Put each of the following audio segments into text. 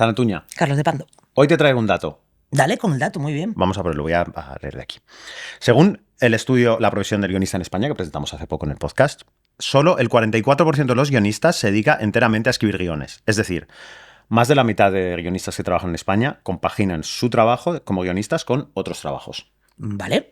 Sanatuña, Carlos de Pando. hoy te traigo un dato. Dale con el dato, muy bien. Vamos a verlo, lo voy a leer de aquí. Según el estudio La profesión del guionista en España, que presentamos hace poco en el podcast, solo el 44% de los guionistas se dedica enteramente a escribir guiones. Es decir, más de la mitad de guionistas que trabajan en España compaginan su trabajo como guionistas con otros trabajos. Vale.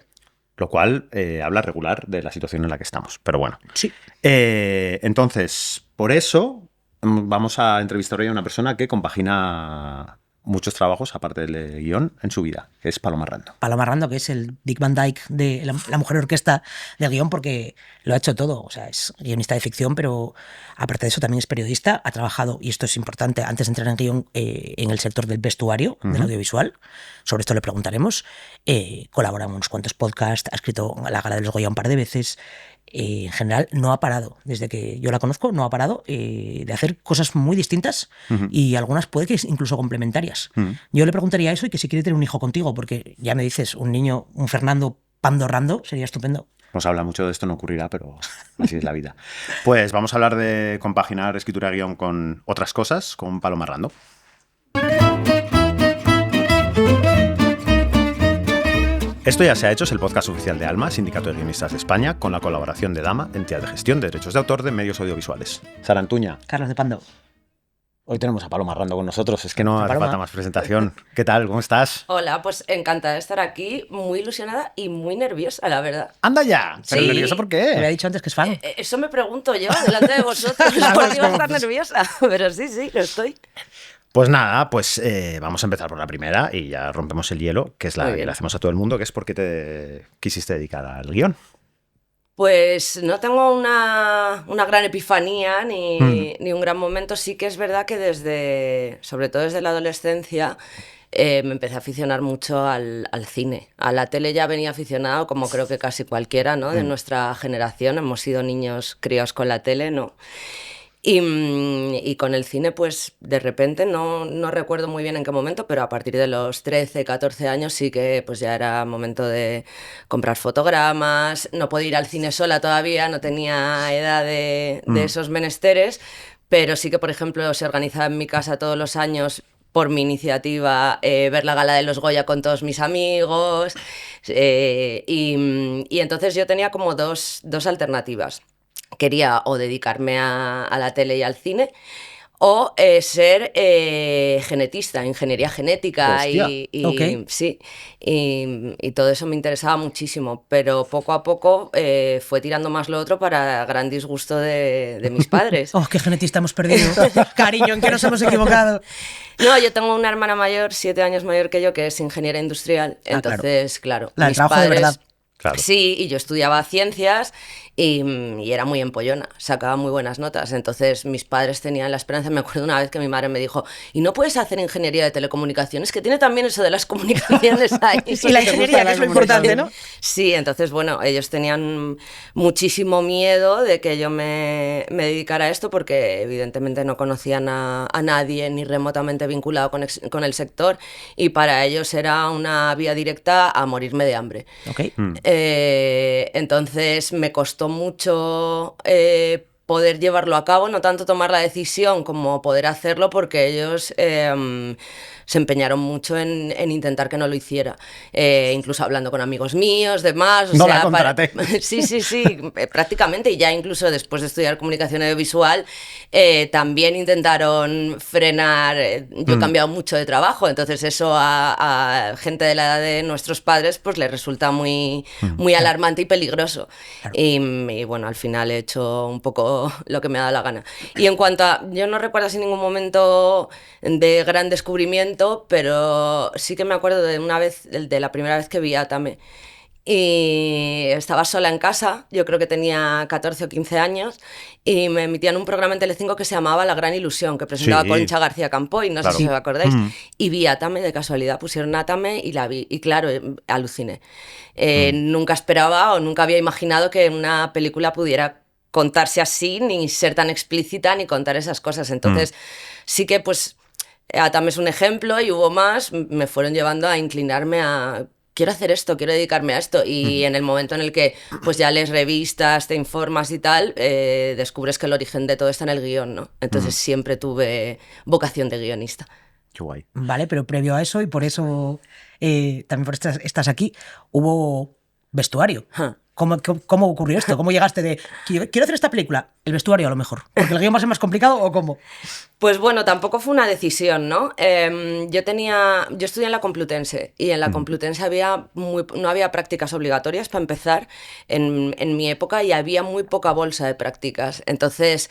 Lo cual habla regular de la situación en la que estamos. Pero bueno. Sí. Entonces, por eso vamos a entrevistar hoy a una persona que compagina muchos trabajos, aparte del guión, en su vida, que es Paloma Rando. Paloma Rando, que es el Dick Van Dyke de la mujer orquesta del guión, porque lo ha hecho todo. O sea, es guionista de ficción, pero aparte de eso también es periodista. Ha trabajado, y esto es importante, antes de entrar en guión, en el sector del vestuario, del audiovisual. Sobre esto le preguntaremos. Colabora en unos cuantos podcasts, ha escrito a la Gala de los Goya un par de veces. En general no ha parado, desde que yo la conozco, no ha parado de hacer cosas muy distintas y algunas puede que incluso complementarias. Yo le preguntaría eso y que si quiere tener un hijo contigo, porque ya me dices, un niño, un Fernando Pando Rando, sería estupendo. Nos habla mucho de esto, no ocurrirá, pero así es la vida. Pues vamos a hablar de compaginar escritura y guión con otras cosas, con Paloma Rando. Esto ya se ha hecho, es el podcast oficial de ALMA, Sindicato de Guionistas de España, con la colaboración de DAMA, entidad de gestión de derechos de autor de medios audiovisuales. Sarantuña, Carlos de Pando. hoy tenemos a Paloma Rando con nosotros, es que no hace Paloma. falta más presentación. ¿Qué tal? ¿Cómo estás? Hola, pues encantada de estar aquí, muy ilusionada y muy nerviosa, la verdad. ¡Anda ya! ¿Pero Sí. nerviosa por Me había qué? dicho antes que es fan. Eso me pregunto yo, delante de vosotros, ¿por qué iba a estar nerviosa? Pero sí, lo estoy. Pues nada, pues vamos a empezar por la primera y ya rompemos el hielo, que es la Muy que bien. le hacemos a todo el mundo, que es por qué te quisiste dedicar al guión. Pues no tengo una gran epifanía ni un gran momento. Sí que es verdad que sobre todo desde la adolescencia, me empecé a aficionar mucho al cine. A la tele ya venía aficionado, como creo que casi cualquiera, ¿no? De nuestra generación. Hemos sido niños criados con la tele, ¿no? Y con el cine, pues de repente, no recuerdo muy bien en qué momento, pero a partir de los 13, 14 años sí que pues ya era momento de comprar fotogramas. No podía ir al cine sola todavía, no tenía edad de esos menesteres, pero sí que, por ejemplo, se organizaba en mi casa todos los años por mi iniciativa, ver la gala de los Goya con todos mis amigos, y entonces yo tenía como dos alternativas. Quería o dedicarme a la tele y al cine o ser genetista, ingeniería genética. Hostia. Ok. Sí, y todo eso me interesaba muchísimo, pero poco a poco fue tirando más lo otro para gran disgusto de mis padres. Oh, qué genetista hemos perdido. Cariño, ¿en qué nos hemos equivocado? No, yo tengo una hermana mayor, 7 años mayor que yo, que es ingeniera industrial, entonces, claro, La del mis trabajo de padres... verdad. Claro. Sí, y yo estudiaba ciencias y era muy empollona, sacaba muy buenas notas. Entonces mis padres tenían la esperanza. Me acuerdo una vez que mi madre me dijo: ¿y no puedes hacer ingeniería de telecomunicaciones? Que tiene también eso de las comunicaciones ahí. Y la ingeniería, que es lo importante, ¿no? Sí, entonces, bueno, ellos tenían muchísimo miedo de que yo me dedicara a esto porque evidentemente no conocían a nadie ni remotamente vinculado con el sector, y para ellos era una vía directa a morirme de hambre. Ok. Entonces me costó mucho poder llevarlo a cabo, no tanto tomar la decisión como poder hacerlo, porque ellos se empeñaron mucho en intentar que no lo hiciera, incluso hablando con amigos míos, demás. No la contraté. Sí, prácticamente, y ya incluso después de estudiar comunicación audiovisual, también intentaron frenar. Yo he cambiado mucho de trabajo, entonces eso a gente de la edad de nuestros padres pues les resulta muy alarmante y peligroso. Claro. Y bueno, al final he hecho un poco lo que me ha dado la gana. Y en cuanto a... Yo no recuerdo así ningún momento de gran descubrimiento, pero sí que me acuerdo de una vez, de la primera vez que vi Átame. Y estaba sola en casa, yo creo que tenía 14 o 15 años, y me emitían un programa en Telecinco que se llamaba La Gran Ilusión, que presentaba Sí. Concha García Campoy, no Claro. sé si os acordáis. Y vi Átame, de casualidad, pusieron Átame y la vi, y claro, aluciné. Nunca esperaba o nunca había imaginado que una película pudiera contarse así, ni ser tan explícita, ni contar esas cosas. Entonces, sí que pues Átame es un ejemplo, y hubo más, me fueron llevando a inclinarme a... Quiero hacer esto, quiero dedicarme a esto. Y en el momento en el que pues ya lees revistas, te informas y tal, descubres que el origen de todo está en el guión, ¿no? Entonces siempre tuve vocación de guionista. Qué guay. ¿Vale? Pero previo a eso, y por eso también por estás aquí, hubo vestuario. Huh. ¿Cómo ocurrió esto? ¿Cómo llegaste de quiero hacer esta película? El vestuario a lo mejor. ¿Porque el guión va a ser más complicado o cómo? Pues bueno, tampoco fue una decisión, ¿no? Yo estudié en la Complutense y en la Complutense no había prácticas obligatorias para empezar en mi época y había muy poca bolsa de prácticas. Entonces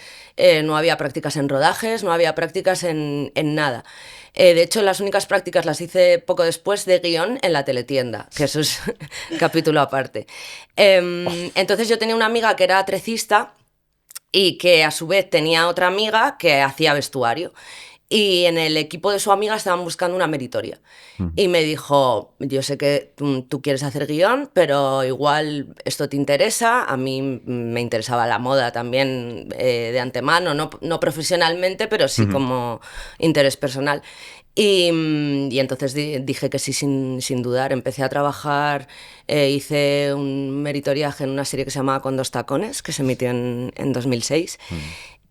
no había prácticas en rodajes, no había prácticas en nada. De hecho, las únicas prácticas las hice poco después de guión en la teletienda, que eso es capítulo aparte. Entonces yo tenía una amiga que era trecista y que a su vez tenía otra amiga que hacía vestuario. Y en el equipo de su amiga estaban buscando una meritoria. Y me dijo, yo sé que tú quieres hacer guión, pero igual esto te interesa. A mí me interesaba la moda también de antemano, no profesionalmente, pero sí como interés personal. Y entonces dije que sí sin dudar. Empecé a trabajar, hice un meritoriaje en una serie que se llamaba Con dos tacones, que se emitió en 2006.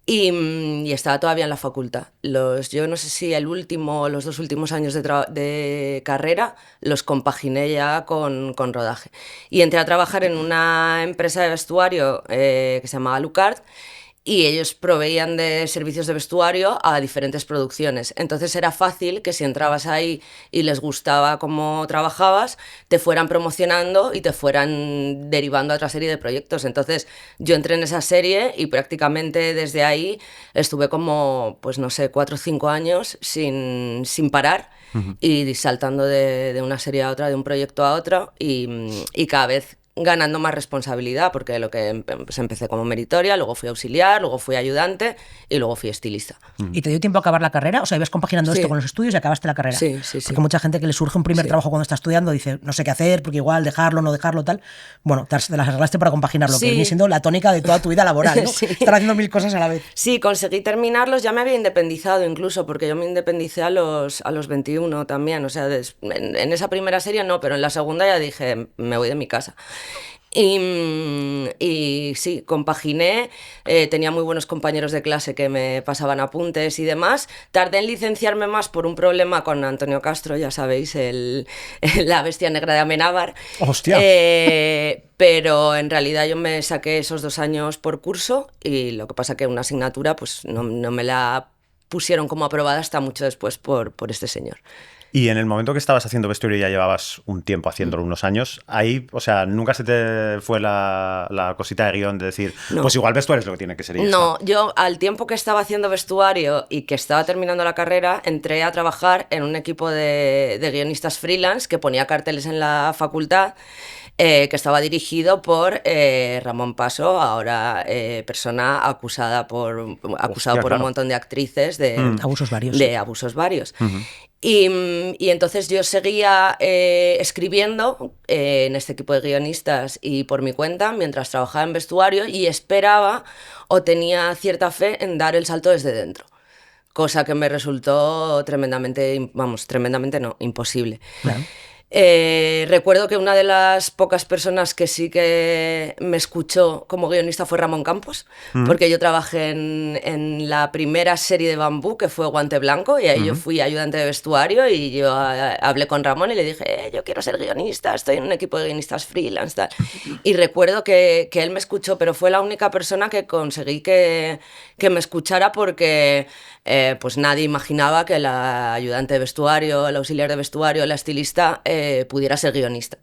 Y estaba todavía en la facultad. Yo no sé si los 2 últimos años de carrera los compaginé ya con rodaje. Y entré a trabajar en una empresa de vestuario que se llamaba Lucard, y ellos proveían de servicios de vestuario a diferentes producciones. Entonces era fácil que si entrabas ahí y les gustaba cómo trabajabas, te fueran promocionando y te fueran derivando a otra serie de proyectos. Entonces yo entré en esa serie y prácticamente desde ahí estuve como, pues no sé, 4 o 5 años sin parar. Y saltando de una serie a otra, de un proyecto a otro, y cada vez ganando más responsabilidad, porque pues empecé como meritoria, luego fui auxiliar, luego fui ayudante y luego fui estilista. ¿Y te dio tiempo a acabar la carrera? O sea, ibas compaginando esto con los estudios y acabaste la carrera. Sí. Porque mucha gente que le surge un primer trabajo cuando está estudiando dice, no sé qué hacer, porque igual dejarlo, no dejarlo, tal. Bueno, te las arreglaste para compaginarlo, que viene siendo la tónica de toda tu vida laboral, ¿no? Estar haciendo 1000 cosas a la vez. Sí, conseguí terminarlos, ya me había independizado incluso, porque yo me independicé a los 21 también, o sea, en esa primera serie no, pero en la segunda ya dije, me voy de mi casa. Y sí, compaginé, tenía muy buenos compañeros de clase que me pasaban apuntes y demás. Tardé en licenciarme más por un problema con Antonio Castro, ya sabéis, la bestia negra de Amenábar. ¡Hostia! Pero en realidad yo me saqué esos 2 años por curso, y lo que pasa que una asignatura pues no me la pusieron como aprobada hasta mucho después por este señor. Y en el momento que estabas haciendo vestuario, ya llevabas un tiempo haciéndolo, unos años, ahí, o sea, nunca se te fue la cosita de guión de decir, No. Pues igual vestuario es lo que tiene que ser. No, yo al tiempo que estaba haciendo vestuario y que estaba terminando la carrera, entré a trabajar en un equipo de guionistas freelance que ponía carteles en la facultad, que estaba dirigido por Ramón Paso, ahora persona acusada por un montón de actrices de abusos varios. De abusos varios. Y entonces yo seguía escribiendo en este equipo de guionistas y por mi cuenta mientras trabajaba en vestuario, y esperaba o tenía cierta fe en dar el salto desde dentro, cosa que me resultó tremendamente no, imposible. Claro. Recuerdo que una de las pocas personas que sí que me escuchó como guionista fue Ramón Campos, porque yo trabajé en la primera serie de Bambú, que fue Guante Blanco, y ahí yo fui ayudante de vestuario, y yo hablé con Ramón y le dije, yo quiero ser guionista, estoy en un equipo de guionistas freelance, tal. Y recuerdo que él me escuchó, pero fue la única persona que conseguí que me escuchara, porque pues nadie imaginaba que la ayudante de vestuario, el auxiliar de vestuario, la estilista pudiera ser guionista.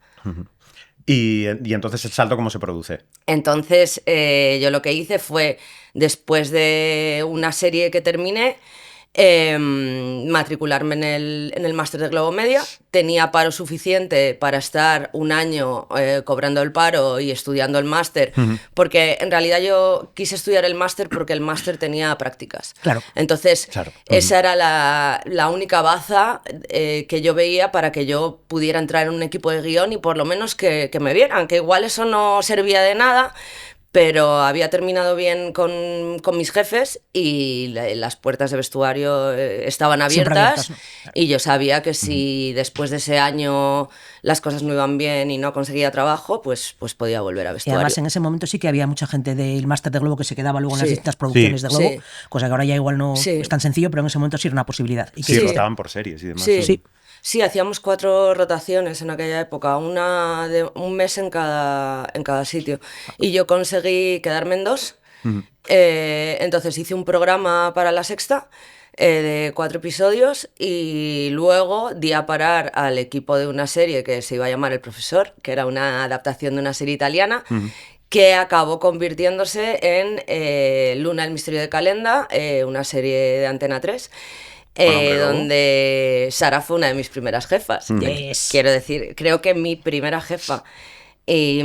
Y entonces, ¿el salto cómo se produce? Entonces yo lo que hice fue, después de una serie que terminé, matricularme en el máster de Globomedia. Tenía paro suficiente para estar un año cobrando el paro y estudiando el máster, porque en realidad yo quise estudiar el máster porque el máster tenía prácticas. Claro. Entonces, esa era la única baza que yo veía para que yo pudiera entrar en un equipo de guión y por lo menos que me vieran, que igual eso no servía de nada, pero había terminado bien con mis jefes y las puertas de vestuario estaban abiertas. Y yo sabía que si después de ese año las cosas no iban bien y no conseguía trabajo, pues podía volver a Y vestuario. además en ese momento sí que había mucha gente del máster de Globo que se quedaba luego en las Sí. distintas producciones Sí. de Globo, Sí. cosa que ahora ya igual no Sí. es tan sencillo, pero en ese momento sí era una posibilidad. Y que Sí, Sí. rotaban por series y demás. Sí. Sí. Sí, hacíamos 4 rotaciones en aquella época, una de un mes en cada sitio. Y yo conseguí quedarme en 2. Entonces hice un programa para La Sexta de 4 episodios y luego di a parar al equipo de una serie que se iba a llamar El Profesor, que era una adaptación de una serie italiana. Que acabó convirtiéndose en Luna, el misterio de Calenda, una serie de Antena 3. Con Hombre Lobo. Donde Sara fue una de mis primeras jefas. Yes. Quiero decir, creo que mi primera jefa. Y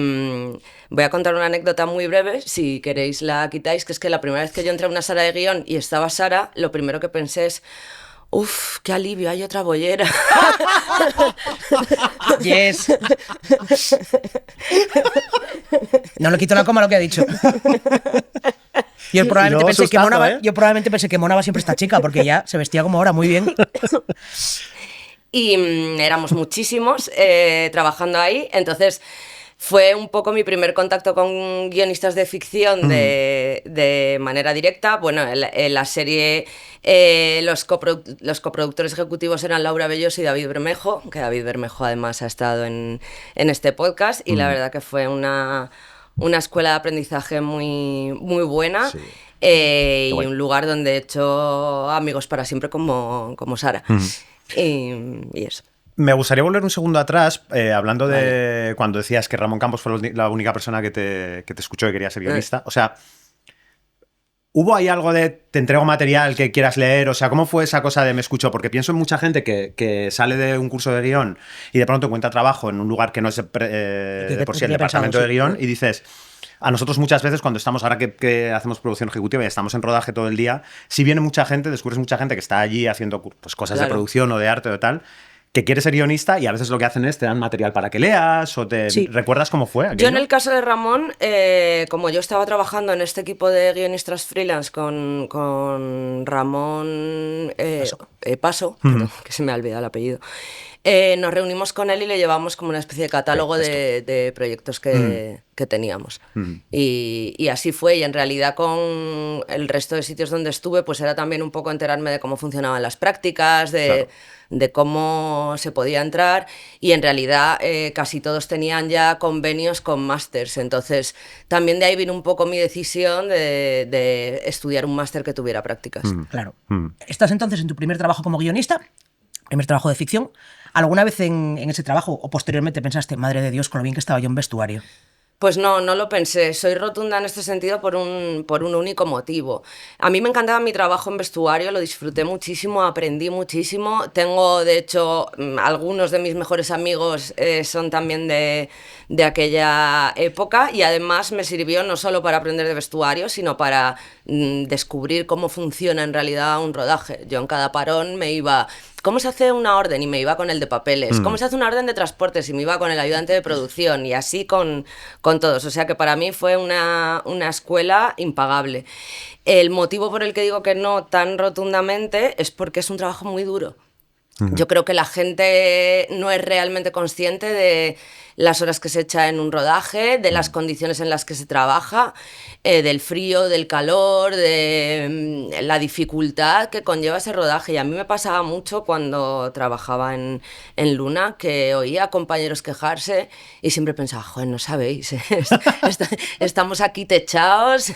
voy a contar una anécdota muy breve, si queréis la quitáis, que es que la primera vez que yo entré a una sala de guión y estaba Sara, lo primero que pensé es, uff, qué alivio, hay otra bollera. Yes. No le quito la coma a lo que ha dicho. Yo probablemente, luego pensé que asustando, Mona, ¿eh? yo probablemente pensé que Mona va siempre esta chica, porque ya se vestía como ahora, muy bien. Y éramos muchísimos trabajando ahí, entonces fue un poco mi primer contacto con guionistas de ficción de manera directa. Bueno, en la serie los coproductores ejecutivos eran Laura Belloso y David Bermejo, que David Bermejo además ha estado en este podcast, y la verdad que fue una escuela de aprendizaje muy, muy buena. Sí. Y guay. un lugar donde he hecho amigos para siempre como Sara. Y eso. Me gustaría volver un segundo atrás, hablando de cuando decías que Ramón Campos fue la única persona que te escuchó y quería ser guionista. O sea, ¿hubo ahí algo de te entrego material que quieras leer? O sea, ¿cómo fue esa cosa de me escucho? Porque pienso en mucha gente que sale de un curso de guión y de pronto encuentra trabajo en un lugar que no es de por sí el tenía pensado, departamento de sí. guión y dices... A nosotros muchas veces cuando estamos, ahora que hacemos producción ejecutiva y estamos en rodaje todo el día, si viene mucha gente, descubres mucha gente que está allí haciendo pues, cosas de Claro. producción o de arte o de tal, que quiere ser guionista y a veces lo que hacen es te dan material para que leas o te... Sí. ¿Recuerdas cómo fue aquello? Yo en el caso de Ramón, como yo estaba trabajando en este equipo de guionistas freelance con Ramón Paso, perdón, que se me ha olvidado el apellido, nos reunimos con él y le llevamos como una especie de catálogo de proyectos que teníamos. Y así fue, y en realidad con el resto de sitios donde estuve, pues era también un poco enterarme de cómo funcionaban las prácticas, de cómo se podía entrar, y en realidad casi todos tenían ya convenios con másters, entonces también de ahí vino un poco mi decisión de estudiar un máster que tuviera prácticas. Claro. ¿Estás entonces en tu primer trabajo como guionista? Primer trabajo de ficción. ¿Alguna vez en ese trabajo o posteriormente pensaste, madre de Dios, con lo bien que estaba yo en vestuario? Pues no lo pensé. Soy rotunda en este sentido por un único motivo. A mí me encantaba mi trabajo en vestuario, lo disfruté muchísimo, aprendí muchísimo. Tengo, de hecho, algunos de mis mejores amigos son también de aquella época, y además me sirvió no solo para aprender de vestuario, sino para descubrir cómo funciona en realidad un rodaje. Yo en cada parón me iba... ¿Cómo se hace una orden? Y me iba con el de papeles. ¿Cómo se hace una orden de transportes? Y me iba con el ayudante de producción. Y así con todos. O sea que para mí fue una escuela impagable. El motivo por el que digo que no tan rotundamente es porque es un trabajo muy duro. Yo creo que la gente no es realmente consciente de las horas que se echa en un rodaje, de las condiciones en las que se trabaja, del frío, del calor, de la dificultad que conlleva ese rodaje. Y a mí me pasaba mucho cuando trabajaba en Luna, que oía a compañeros quejarse y siempre pensaba, joder, no sabéis, estamos aquí techados,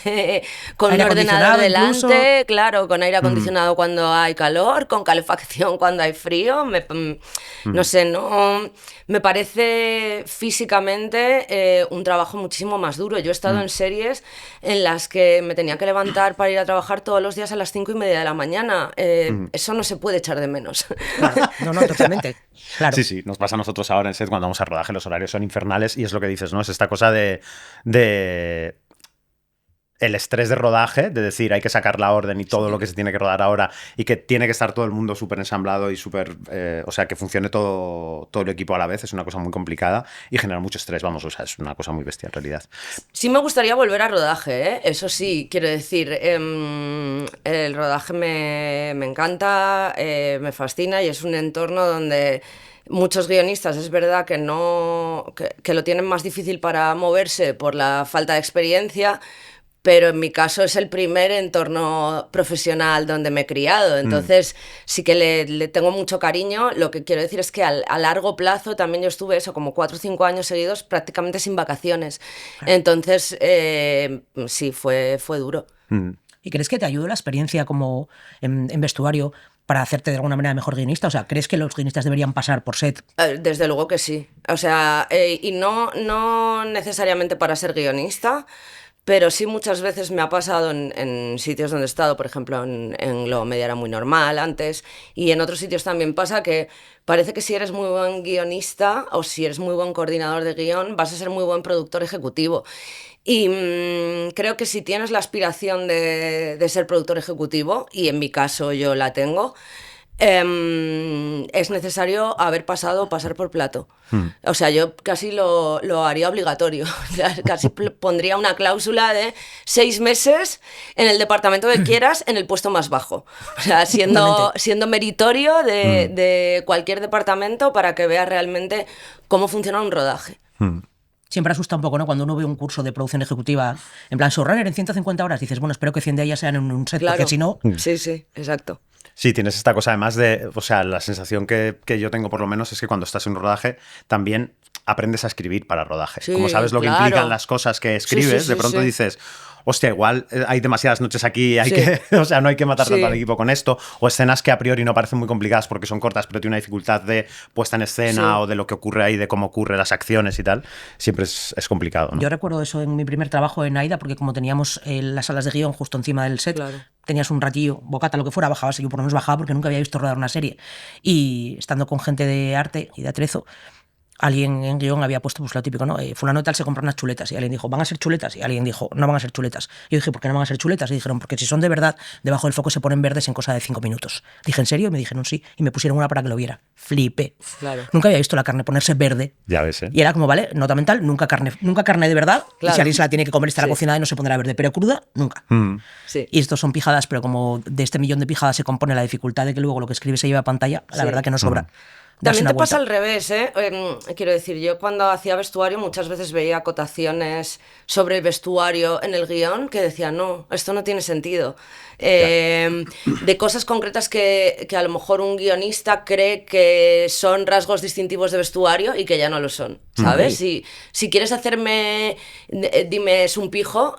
con un Aire ordenador acondicionado delante, incluso. claro, con aire acondicionado cuando hay calor, con calefacción cuando hay frío. No sé, no me parece físicamente un trabajo muchísimo más duro. Yo he estado en series en las que me tenía que levantar para ir a trabajar todos los días a las 5:30 de la mañana. Eso no se puede echar de menos. Claro. No, totalmente. Claro. Sí, sí, nos pasa a nosotros ahora en set cuando vamos a rodaje, los horarios son infernales y es lo que dices, ¿no? Es esta cosa de el estrés de rodaje, de decir hay que sacar la orden y todo lo que se tiene que rodar ahora y que tiene que estar todo el mundo súper ensamblado y súper... o sea, que funcione todo el equipo a la vez, es una cosa muy complicada y genera mucho estrés, vamos, o sea, es una cosa muy bestia en realidad. Sí me gustaría volver a rodaje, ¿eh? Eso sí, quiero decir, el rodaje me encanta, me fascina y es un entorno donde muchos guionistas es verdad que que lo tienen más difícil para moverse por la falta de experiencia, pero en mi caso es el primer entorno profesional donde me he criado, entonces sí que le tengo mucho cariño. Lo que quiero decir es que a largo plazo también yo estuve eso, como 4 o 5 años seguidos prácticamente sin vacaciones, entonces sí, fue duro. ¿Y crees que te ayudó la experiencia como en vestuario para hacerte de alguna manera mejor guionista? O sea, ¿crees que los guionistas deberían pasar por set? Desde luego que sí, o sea, y no necesariamente para ser guionista, pero sí muchas veces me ha pasado en sitios donde he estado, por ejemplo en Globo Media era muy normal antes, y en otros sitios también pasa que parece que si eres muy buen guionista o si eres muy buen coordinador de guión vas a ser muy buen productor ejecutivo. Y creo que si tienes la aspiración de ser productor ejecutivo, y en mi caso yo la tengo, es necesario pasar por plato. O sea, yo casi lo haría obligatorio. Casi pondría una cláusula de 6 meses en el departamento que quieras, en el puesto más bajo. O sea, siendo meritorio de cualquier departamento para que veas realmente cómo funciona un rodaje. Siempre asusta un poco, ¿no? Cuando uno ve un curso de producción ejecutiva, en plan, showrunner en 150 horas, dices, bueno, espero que 100 de ellas sean en un set, Claro. porque si no... Sí, exacto. Sí, tienes esta cosa además de, o sea, la sensación que yo tengo por lo menos es que cuando estás en un rodaje también aprendes a escribir para rodaje. Sí, como sabes lo que claro. implican las cosas que escribes, Sí, de pronto sí. dices, hostia, igual hay demasiadas noches aquí, Sí. o sea, no hay que matar tanto Sí. al equipo con esto, o escenas que a priori no parecen muy complicadas porque son cortas, pero tiene una dificultad de puesta en escena Sí. o de lo que ocurre ahí, de cómo ocurren las acciones y tal, siempre es complicado, ¿no? Yo recuerdo eso en mi primer trabajo en AIDA, porque como teníamos las salas de guión justo encima del set, Claro. tenías un ratillo, bocata, lo que fuera, bajabas, y yo por lo menos bajaba porque nunca había visto rodar una serie. Y estando con gente de arte y de atrezo, alguien en guión había puesto pues lo típico, ¿no? Fulano de tal se compra unas chuletas, y alguien dijo, ¿van a ser chuletas? Y alguien dijo, no van a ser chuletas. Y yo dije, ¿por qué no van a ser chuletas? Y dijeron, porque si son de verdad, debajo del foco se ponen verdes en cosa de 5 minutos. Dije, ¿en serio? Y me dijeron, sí. Y me pusieron una para que lo viera. Flipé. Claro. Nunca había visto la carne ponerse verde. Ya ves, ¿eh? Y era como, vale, nota mental, nunca carne de verdad. Claro. Y si alguien se la tiene que comer, estará Sí. cocinada y no se pondrá verde. Pero cruda, nunca. Sí. Y estos son pijadas, pero como de este millón de pijadas se compone la dificultad de que luego lo que escribe se lleva a pantalla, la Sí. verdad que no sobra. Darse También una te pasa vuelta. al revés, ¿eh? Quiero decir, yo cuando hacía vestuario muchas veces veía acotaciones sobre el vestuario en el guión que decían, no, esto no tiene sentido. De cosas concretas que a lo mejor un guionista cree que son rasgos distintivos de vestuario y que ya no lo son, ¿sabes? Si quieres hacerme, dime es un pijo,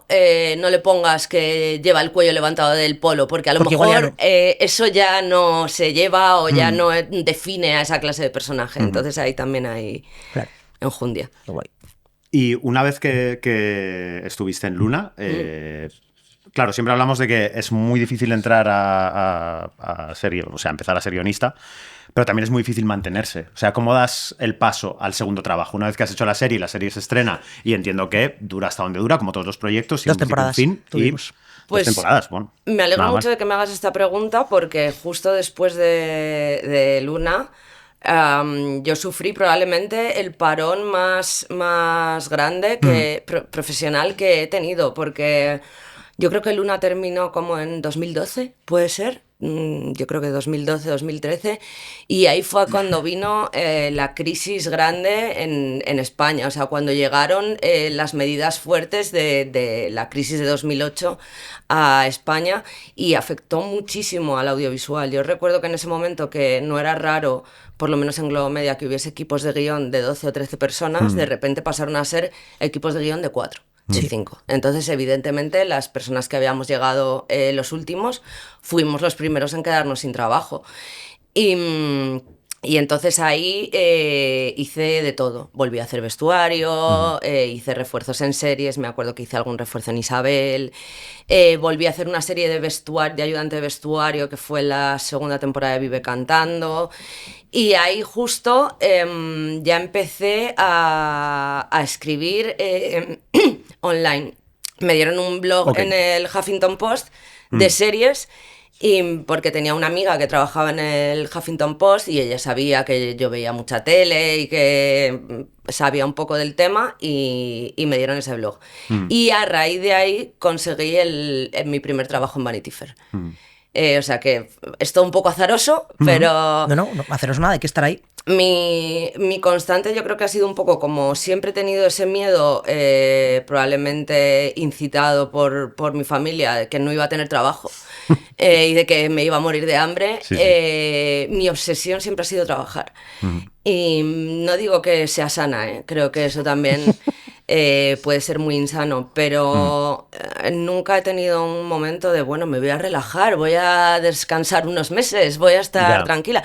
no le pongas que lleva el cuello levantado del polo, porque a lo Porque igual ya mejor no. eso ya no se lleva o ya no define a esa clase de personaje. Entonces ahí también hay Claro, enjundia. qué guay. Y una vez que estuviste en Luna, claro, siempre hablamos de que es muy difícil entrar a ser, o sea, empezar a ser guionista, pero también es muy difícil mantenerse. O sea, ¿cómo das el paso al segundo trabajo? Una vez que has hecho la serie se estrena y entiendo que dura hasta donde dura, como todos los proyectos, y 2 un principio, un temporadas fin, tuvimos. y Pues, 2 temporadas, bueno. Me alegro nada mucho mal. de que me hagas esta pregunta porque justo después de Luna yo sufrí probablemente el parón más grande profesional que he tenido, porque yo creo que Luna terminó como en 2012, ¿puede ser? Yo creo que 2012, 2013, y ahí fue cuando vino la crisis grande en España, o sea, cuando llegaron las medidas fuertes de la crisis de 2008 a España y afectó muchísimo al audiovisual. Yo recuerdo que en ese momento, que no era raro, por lo menos en Globo Media, que hubiese equipos de guión de 12 o 13 personas, de repente pasaron a ser equipos de guión de 4. De 5. Entonces, evidentemente, las personas que habíamos llegado los últimos, fuimos los primeros en quedarnos sin trabajo. Y entonces ahí hice de todo. Volví a hacer vestuario, hice refuerzos en series, me acuerdo que hice algún refuerzo en Isabel. Volví a hacer una serie de ayudante de vestuario, que fue la segunda temporada de Vive Cantando. Y ahí justo ya empecé a escribir online. me dieron un blog en el Huffington Post de series, y porque tenía una amiga que trabajaba en el Huffington Post y ella sabía que yo veía mucha tele y que sabía un poco del tema, y me dieron ese blog. Y a raíz de ahí conseguí mi primer trabajo en Vanity Fair. O sea que es todo un poco azaroso, pero... No, azaroso nada, hay que estar ahí. Mi constante yo creo que ha sido un poco como siempre he tenido ese miedo, probablemente incitado por mi familia, de que no iba a tener trabajo y de que me iba a morir de hambre. Mi obsesión siempre ha sido trabajar. Y no digo que sea sana, creo que eso también puede ser muy insano, pero nunca he tenido un momento de, bueno, me voy a relajar, voy a descansar unos meses, voy a estar tranquila.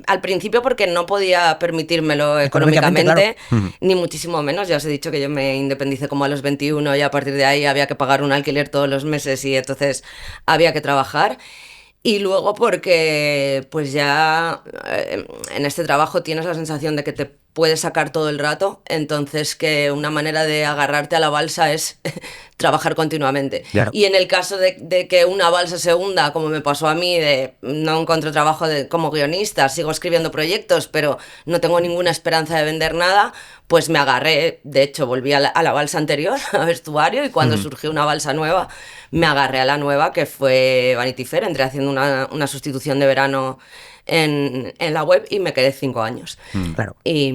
Al principio porque no podía permitírmelo económicamente, claro. ni muchísimo menos. Ya os he dicho que yo me independicé como a los 21 y a partir de ahí había que pagar un alquiler todos los meses y entonces había que trabajar. Y luego porque pues ya en este trabajo tienes la sensación de que te puedes sacar todo el rato, entonces que una manera de agarrarte a la balsa es trabajar continuamente. Claro. Y en el caso de que una balsa se hunda, como me pasó a mí, de no encuentro trabajo como guionista, sigo escribiendo proyectos, pero no tengo ninguna esperanza de vender nada, pues me agarré, de hecho volví a la balsa anterior, a vestuario, y cuando surgió una balsa nueva, me agarré a la nueva, que fue Vanity Fair. Entré haciendo una sustitución de verano en la web y me quedé 5 años. Claro. Y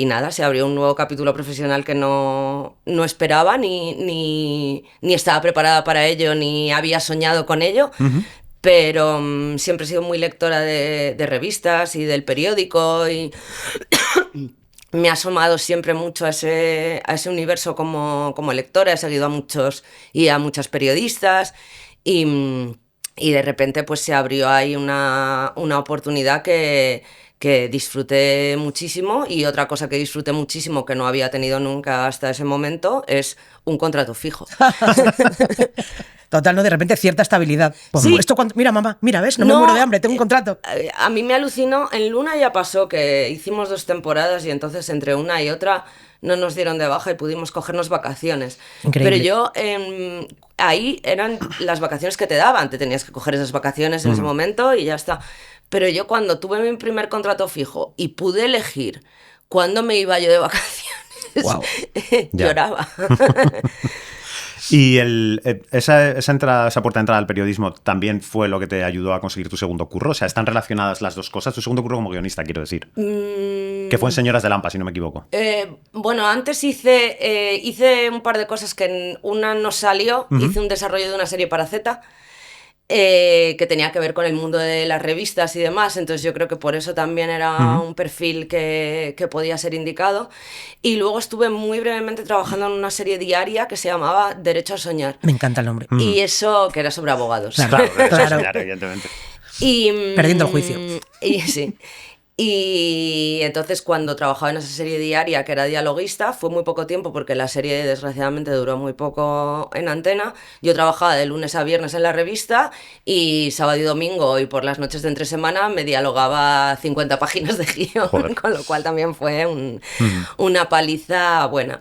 nada, se abrió un nuevo capítulo profesional que no esperaba, ni estaba preparada para ello, ni había soñado con ello. Pero siempre he sido muy lectora de revistas y del periódico, y me ha asomado siempre mucho a ese universo como lectora. He seguido a muchos y a muchas periodistas, y de repente pues se abrió ahí una oportunidad que disfruté muchísimo. Y otra cosa que disfruté muchísimo, que no había tenido nunca hasta ese momento, es un contrato fijo. Total, ¿no? De repente cierta estabilidad. Pues, Sí. Mira, mamá, mira, ¿ves? No me muero de hambre, tengo un contrato. A mí me alucinó, en Luna ya pasó que hicimos 2 temporadas y entonces entre una y otra no nos dieron de baja y pudimos cogernos vacaciones. Increíble. Pero yo, ahí eran las vacaciones que te daban, te tenías que coger esas vacaciones en ese momento y ya está. Pero yo cuando tuve mi primer contrato fijo y pude elegir cuándo me iba yo de vacaciones, Guau. lloraba. Y esa puerta de entrada al periodismo también fue lo que te ayudó a conseguir tu segundo curro. O sea, están relacionadas las dos cosas. Tu segundo curro como guionista, quiero decir. Que fue en Señoras de Lampa, si no me equivoco. Bueno, antes hice un par de cosas que una no salió. Hice un desarrollo de una serie para Z, que tenía que ver con el mundo de las revistas y demás, entonces yo creo que por eso también era un perfil que podía ser indicado. Y luego estuve muy brevemente trabajando en una serie diaria que se llamaba Derecho a Soñar. Me encanta el nombre. Y eso, que era sobre abogados. Claro. Evidentemente. Perdiendo el juicio. Y sí. Y entonces cuando trabajaba en esa serie diaria, que era dialoguista, fue muy poco tiempo porque la serie desgraciadamente duró muy poco en antena. Yo trabajaba de lunes a viernes en la revista y sábado y domingo y por las noches de entre semana me dialogaba 50 páginas de guión, con lo cual también fue una paliza buena.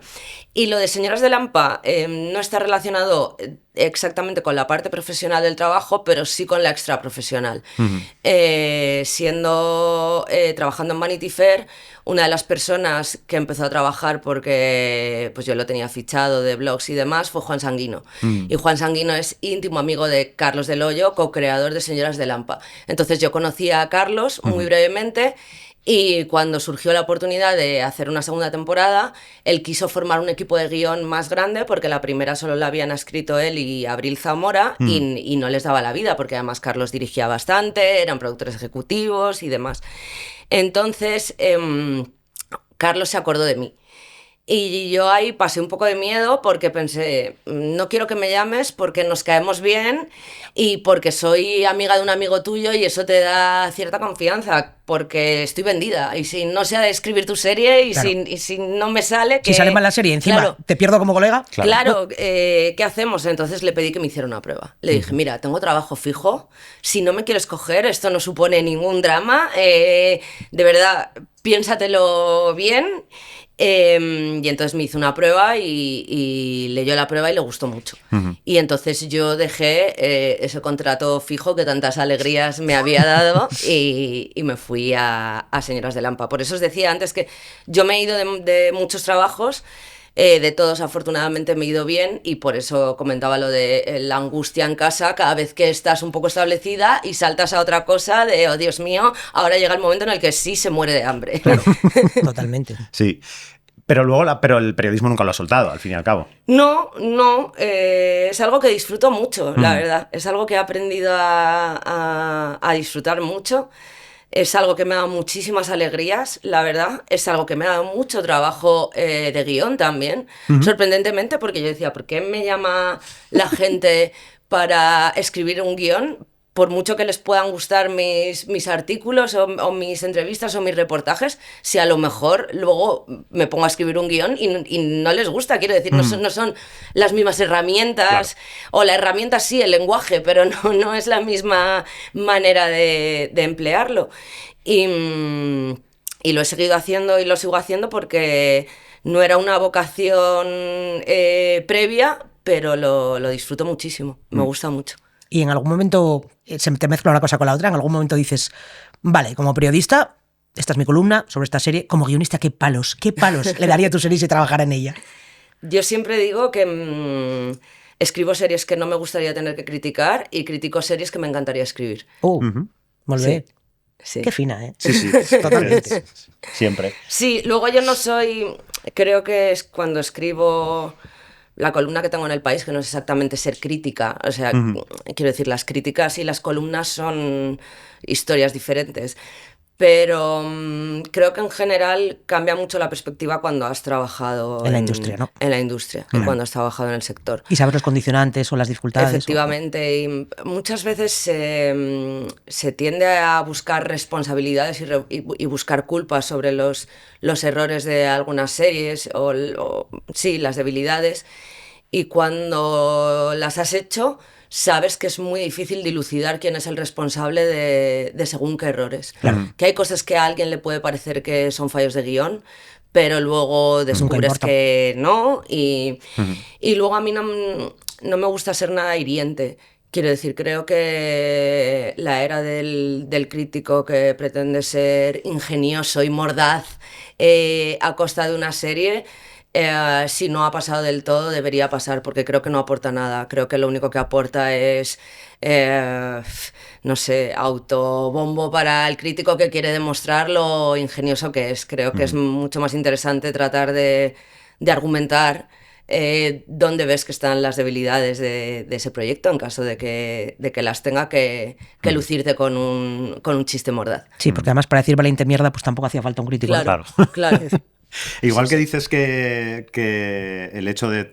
Y lo de Señoras de Lampa no está relacionado exactamente con la parte profesional del trabajo, pero sí con la extraprofesional. Trabajando en Vanity Fair, una de las personas que empezó a trabajar porque pues yo lo tenía fichado de blogs y demás fue Juan Sanguino. Y Juan Sanguino es íntimo amigo de Carlos del Hoyo, co-creador de Señoras de Lampa. Entonces yo conocía a Carlos muy brevemente. Y cuando surgió la oportunidad de hacer una segunda temporada, él quiso formar un equipo de guión más grande porque la primera solo la habían escrito él y Abril Zamora y no les daba la vida porque además Carlos dirigía bastante, eran productores ejecutivos y demás. Entonces, Carlos se acordó de mí. Y yo ahí pasé un poco de miedo porque pensé, no quiero que me llames porque nos caemos bien y porque soy amiga de un amigo tuyo y eso te da cierta confianza, porque estoy vendida y si no sé de escribir tu serie y, claro. si no me sale... Si sale mal la serie, encima claro, te pierdo como colega. Claro, ¿qué hacemos? Entonces le pedí que me hiciera una prueba. Le dije, mira, tengo trabajo fijo, si no me quieres coger, esto no supone ningún drama, de verdad, piénsatelo bien. Y entonces me hizo una prueba y leyó la prueba y le gustó mucho. Y entonces yo dejé ese contrato fijo que tantas alegrías me había dado y me fui a Señoras de Lampa. Por eso os decía antes que yo me he ido de muchos trabajos. De todos afortunadamente me he ido bien y por eso comentaba lo de la angustia en casa cada vez que estás un poco establecida y saltas a otra cosa de, oh Dios mío, ahora llega el momento en el que sí se muere de hambre. Claro, totalmente. Sí, pero luego pero el periodismo nunca lo ha soltado, al fin y al cabo. No, es algo que disfruto mucho, la verdad. Es algo que he aprendido a disfrutar mucho. Es algo que me ha dado muchísimas alegrías, la verdad. Es algo que me ha dado mucho trabajo de guión también. Sorprendentemente, porque yo decía, ¿por qué me llama la gente para escribir un guión? Por mucho que les puedan gustar mis artículos o mis entrevistas o mis reportajes, si a lo mejor luego me pongo a escribir un guión y no les gusta, quiero decir, no son las mismas herramientas, claro. O la herramienta sí, el lenguaje, pero no es la misma manera de emplearlo. Y lo he seguido haciendo y lo sigo haciendo porque no era una vocación previa, pero lo disfruto muchísimo, me gusta mucho. Y en algún momento se te mezcla una cosa con la otra, en algún momento dices, vale, como periodista, esta es mi columna sobre esta serie, como guionista, ¿qué palos le daría a tu serie si trabajara en ella? Yo siempre digo que escribo series que no me gustaría tener que criticar y critico series que me encantaría escribir. Molt bé. Sí. Qué fina, ¿eh? Sí, totalmente. Siempre. Sí, luego yo no soy, creo que es cuando escribo... La columna que tengo en El País, que no es exactamente ser crítica, o sea, quiero decir, las críticas y las columnas son historias diferentes, pero creo que en general cambia mucho la perspectiva cuando has trabajado en la industria, ¿no? En la industria, y cuando has trabajado en el sector. Y sabes los condicionantes o las dificultades. Efectivamente, y muchas veces se tiende a buscar responsabilidades y buscar culpas sobre los errores de algunas series o sí, las debilidades, y cuando las has hecho sabes que es muy difícil dilucidar quién es el responsable de según qué errores. Claro. Que hay cosas que a alguien le puede parecer que son fallos de guión, pero luego descubres que no, y luego a mí no me gusta ser nada hiriente. Quiero decir, creo que la era del crítico que pretende ser ingenioso y mordaz a costa de una serie... si no ha pasado del todo, debería pasar, porque creo que no aporta nada. Creo que lo único que aporta es, no sé, autobombo para el crítico que quiere demostrar lo ingenioso que es. Creo que es mucho más interesante tratar de argumentar dónde ves que están las debilidades de ese proyecto, en caso de que las tenga que lucirte con un chiste mordaz. Sí, porque además para decir valiente mierda, pues tampoco hacía falta un crítico. Claro. Igual que dices que el hecho de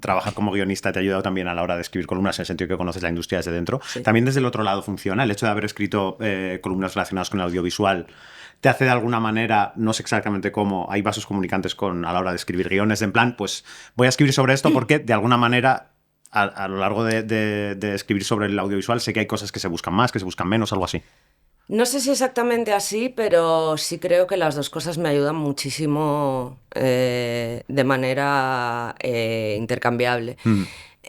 trabajar como guionista te ha ayudado también a la hora de escribir columnas, en el sentido que conoces la industria desde dentro, también desde el otro lado funciona. El hecho de haber escrito columnas relacionadas con el audiovisual te hace de alguna manera, no sé exactamente cómo, hay vasos comunicantes a la hora de escribir guiones, en plan, pues voy a escribir sobre esto porque de alguna manera a lo largo de escribir sobre el audiovisual sé que hay cosas que se buscan más, que se buscan menos, algo así. No sé si exactamente así, pero sí creo que las dos cosas me ayudan muchísimo de manera intercambiable.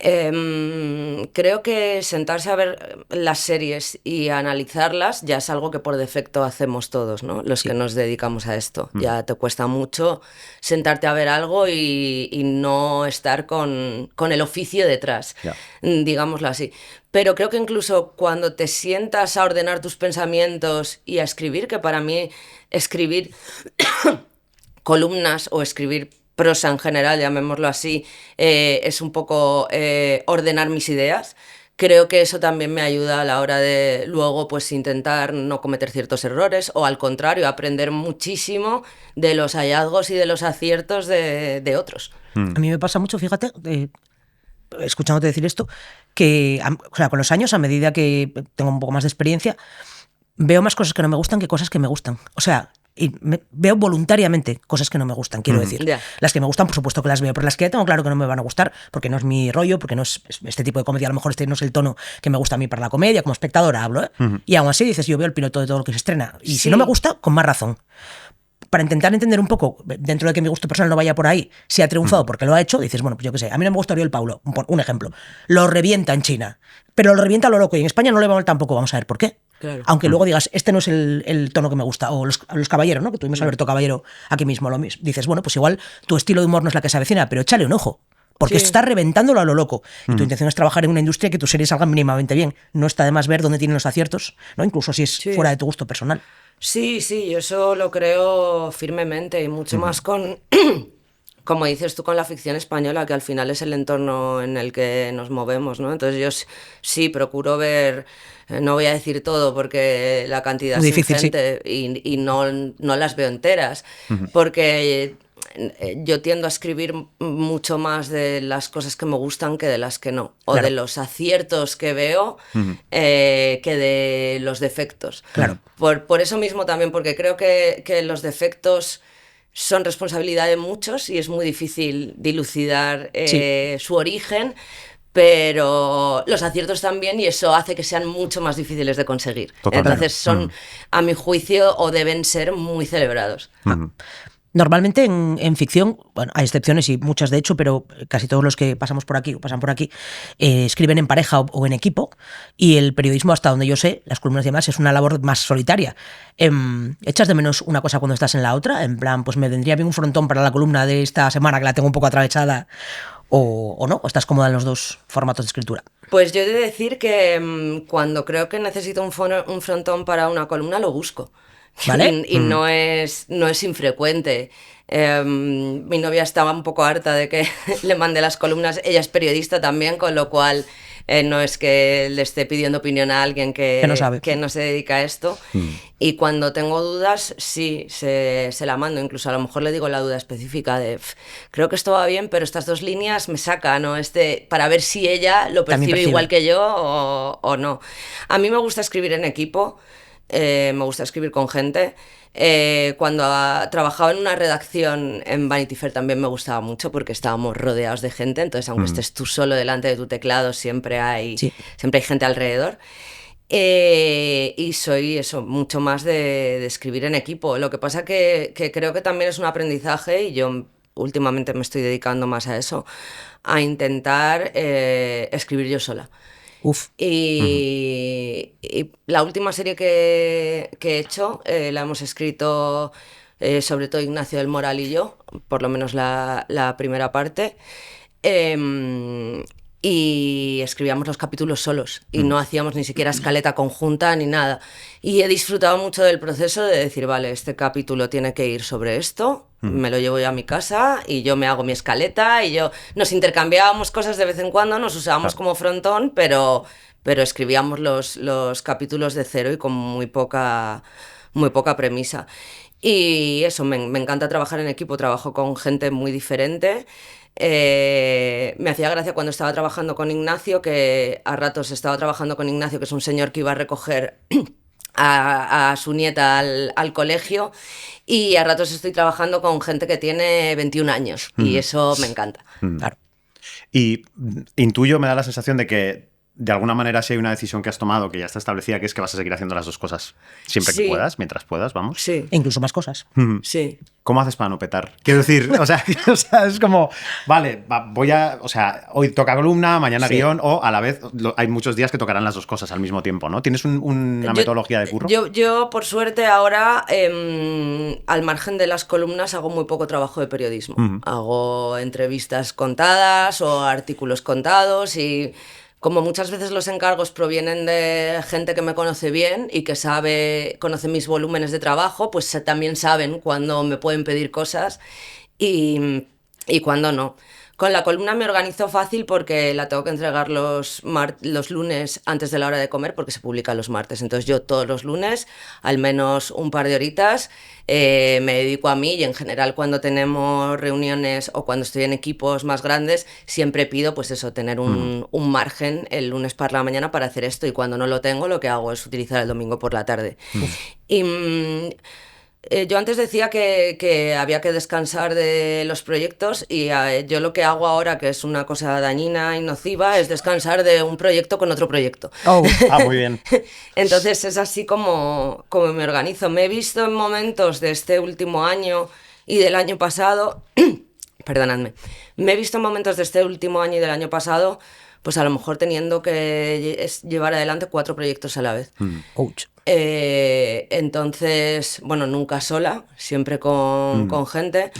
Creo que sentarse a ver las series y analizarlas ya es algo que por defecto hacemos todos, ¿no? Los que nos dedicamos a esto. Ya te cuesta mucho sentarte a ver algo y no estar con el oficio detrás, digámoslo así. Pero creo que incluso cuando te sientas a ordenar tus pensamientos y a escribir, que para mí escribir columnas o escribir prosa en general, llamémoslo así, es un poco ordenar mis ideas. Creo que eso también me ayuda a la hora de luego pues intentar no cometer ciertos errores o al contrario, aprender muchísimo de los hallazgos y de los aciertos de otros. A mí me pasa mucho, fíjate, escuchándote decir esto, que o sea, con los años, a medida que tengo un poco más de experiencia, veo más cosas que no me gustan que cosas que me gustan. O sea, y veo voluntariamente cosas que no me gustan, quiero decir. Las que me gustan, por supuesto que las veo, pero las que ya tengo claro que no me van a gustar, porque no es mi rollo, porque no es este tipo de comedia, a lo mejor este no es el tono que me gusta a mí para la comedia, como espectadora hablo, ¿eh? Y aún así dices, yo veo el piloto de todo lo que se estrena, y si no me gusta, con más razón. para intentar entender un poco, dentro de que mi gusto personal no vaya por ahí, si ha triunfado porque lo ha hecho, dices, bueno, pues yo qué sé, a mí no me gusta Oriol Paulo, un ejemplo, lo revienta en China, pero lo revienta a lo loco y en España no le va mal tampoco, vamos a ver por qué. Claro. Aunque luego digas, este no es el tono que me gusta, o los Caballero, ¿no? Que tuvimos a Alberto Caballero aquí mismo, lo mismo. Dices, bueno, pues igual tu estilo de humor no es la que se avecina, pero échale un ojo. Porque está reventándolo a lo loco. Y tu intención es trabajar en una industria que tus series salgan mínimamente bien. No está de más ver dónde tienen los aciertos, ¿no? Incluso si es fuera de tu gusto personal. Sí, yo eso lo creo firmemente y mucho más con, como dices tú, con la ficción española, que al final es el entorno en el que nos movemos, ¿no? Entonces yo sí procuro ver, no voy a decir todo porque la cantidad Muy es difícil, ingente y no las veo enteras, porque yo tiendo a escribir mucho más de las cosas que me gustan que de las que no, o Claro. de los aciertos que veo que de los defectos. Claro. Por eso mismo también, porque creo que los defectos son responsabilidad de muchos y es muy difícil dilucidar su origen, pero los aciertos también, y eso hace que sean mucho más difíciles de conseguir. Totalmente. Entonces son, a mi juicio, o deben ser muy celebrados. Normalmente en ficción, bueno, hay excepciones y muchas de hecho, pero casi todos los que pasamos por aquí o pasan por aquí escriben en pareja o en equipo, y el periodismo, hasta donde yo sé, las columnas y demás, es una labor más solitaria. ¿Echas de menos una cosa cuando estás en la otra? En plan, pues me vendría bien un frontón para la columna de esta semana que la tengo un poco atravesada, o no, o estás cómoda en los dos formatos de escritura. Pues yo he de decir que cuando creo que necesito un frontón para una columna, lo busco. ¿Vale? Y no es infrecuente. Mi novia estaba un poco harta de que le mande las columnas. Ella es periodista también, con lo cual no es que le esté pidiendo opinión a alguien que no sabe. que no se dedica a esto. Y cuando tengo dudas, sí, se la mando. Incluso a lo mejor le digo la duda específica de creo que esto va bien, pero estas dos líneas me sacan, ¿no? Para ver si ella lo percibe igual que yo o no. A mí me gusta escribir en equipo. Me gusta escribir con gente. Cuando trabajaba en una redacción en Vanity Fair también me gustaba mucho porque estábamos rodeados de gente, entonces aunque estés tú solo delante de tu teclado siempre hay gente alrededor. Y soy eso, mucho más de escribir en equipo. Lo que pasa que creo que también es un aprendizaje, y yo últimamente me estoy dedicando más a eso, a intentar escribir yo sola. Uf. Y la última serie que he hecho la hemos escrito sobre todo Ignacio del Moral y yo, por lo menos la primera parte. Y escribíamos los capítulos solos y no hacíamos ni siquiera escaleta conjunta ni nada. Y he disfrutado mucho del proceso de decir, vale, este capítulo tiene que ir sobre esto, me lo llevo yo a mi casa y yo me hago mi escaleta, y nos intercambiábamos cosas de vez en cuando, nos usábamos como frontón, pero escribíamos los capítulos de cero y con muy poca premisa. Y eso, me encanta trabajar en equipo, trabajo con gente muy diferente. Me hacía gracia cuando estaba trabajando con Ignacio, que a ratos estaba trabajando con Ignacio, que es un señor que iba a recoger a su nieta al colegio, y a ratos estoy trabajando con gente que tiene 21 años, y eso me encanta. Claro. Y intuyo, me da la sensación de que de alguna manera sí hay una decisión que has tomado que ya está establecida, que es que vas a seguir haciendo las dos cosas siempre que puedas, mientras puedas, vamos. Sí. E incluso más cosas. Sí. ¿Cómo haces para no petar? Quiero decir, o sea, es como, vale, hoy toca columna, mañana guión, o a la vez hay muchos días que tocarán las dos cosas al mismo tiempo, ¿no? ¿Tienes una metodología de curro? Yo, por suerte, ahora, al margen de las columnas, hago muy poco trabajo de periodismo. Hago entrevistas contadas o artículos contados, y como muchas veces los encargos provienen de gente que me conoce bien y que conoce mis volúmenes de trabajo, pues también saben cuándo me pueden pedir cosas y cuándo no. Con la columna me organizo fácil porque la tengo que entregar los lunes antes de la hora de comer, porque se publica los martes. Entonces yo todos los lunes, al menos un par de horitas, me dedico a mí, y en general cuando tenemos reuniones o cuando estoy en equipos más grandes, siempre pido pues eso, tener un margen el lunes por la mañana para hacer esto, y cuando no lo tengo, lo que hago es utilizar el domingo por la tarde. Y Yo antes decía que había que descansar de los proyectos y yo lo que hago ahora, que es una cosa dañina y nociva, es descansar de un proyecto con otro proyecto. Oh. Muy bien. Entonces es así como me organizo. Me he visto en momentos de este último año y del año pasado, perdonadme, me he visto en momentos de este último año y del año pasado, pues a lo mejor teniendo que llevar adelante 4 proyectos a la vez. Ouch. Entonces, bueno, nunca sola, siempre con gente,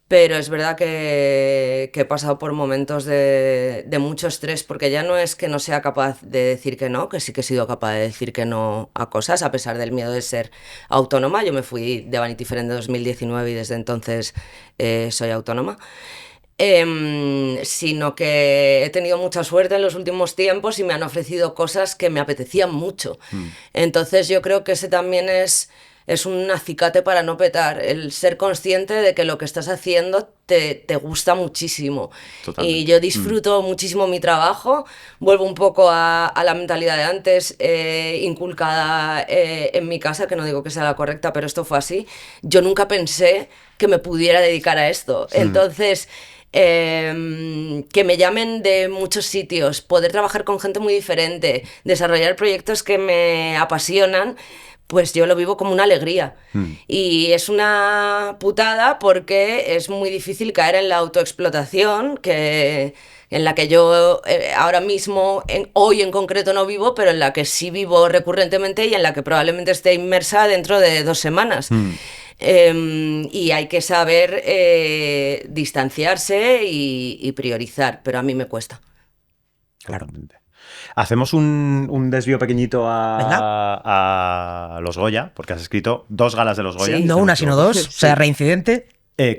pero es verdad que he pasado por momentos de mucho estrés, porque ya no es que no sea capaz de decir que no, que sí que he sido capaz de decir que no a cosas, a pesar del miedo de ser autónoma. Yo me fui de Vanity Fair en 2019 y desde entonces soy autónoma. Sino que he tenido mucha suerte en los últimos tiempos y me han ofrecido cosas que me apetecían mucho. Entonces yo creo que ese también es un acicate para no petar, el ser consciente de que lo que estás haciendo te gusta muchísimo. Totalmente. Y yo disfruto muchísimo mi trabajo, vuelvo un poco a la mentalidad de antes, inculcada en mi casa, que no digo que sea la correcta, pero esto fue así. Yo nunca pensé que me pudiera dedicar a esto. Entonces, que me llamen de muchos sitios, poder trabajar con gente muy diferente, desarrollar proyectos que me apasionan, pues yo lo vivo como una alegría. Y es una putada porque es muy difícil caer en la autoexplotación, en la que yo ahora mismo, hoy en concreto no vivo, pero en la que sí vivo recurrentemente y en la que probablemente esté inmersa dentro de 2 semanas. Y hay que saber distanciarse y priorizar, pero a mí me cuesta. Claramente. Hacemos un desvío pequeñito a los Goya, porque has escrito 2 galas de los Goya. Sí. No una, sino 2. O sea, reincidente.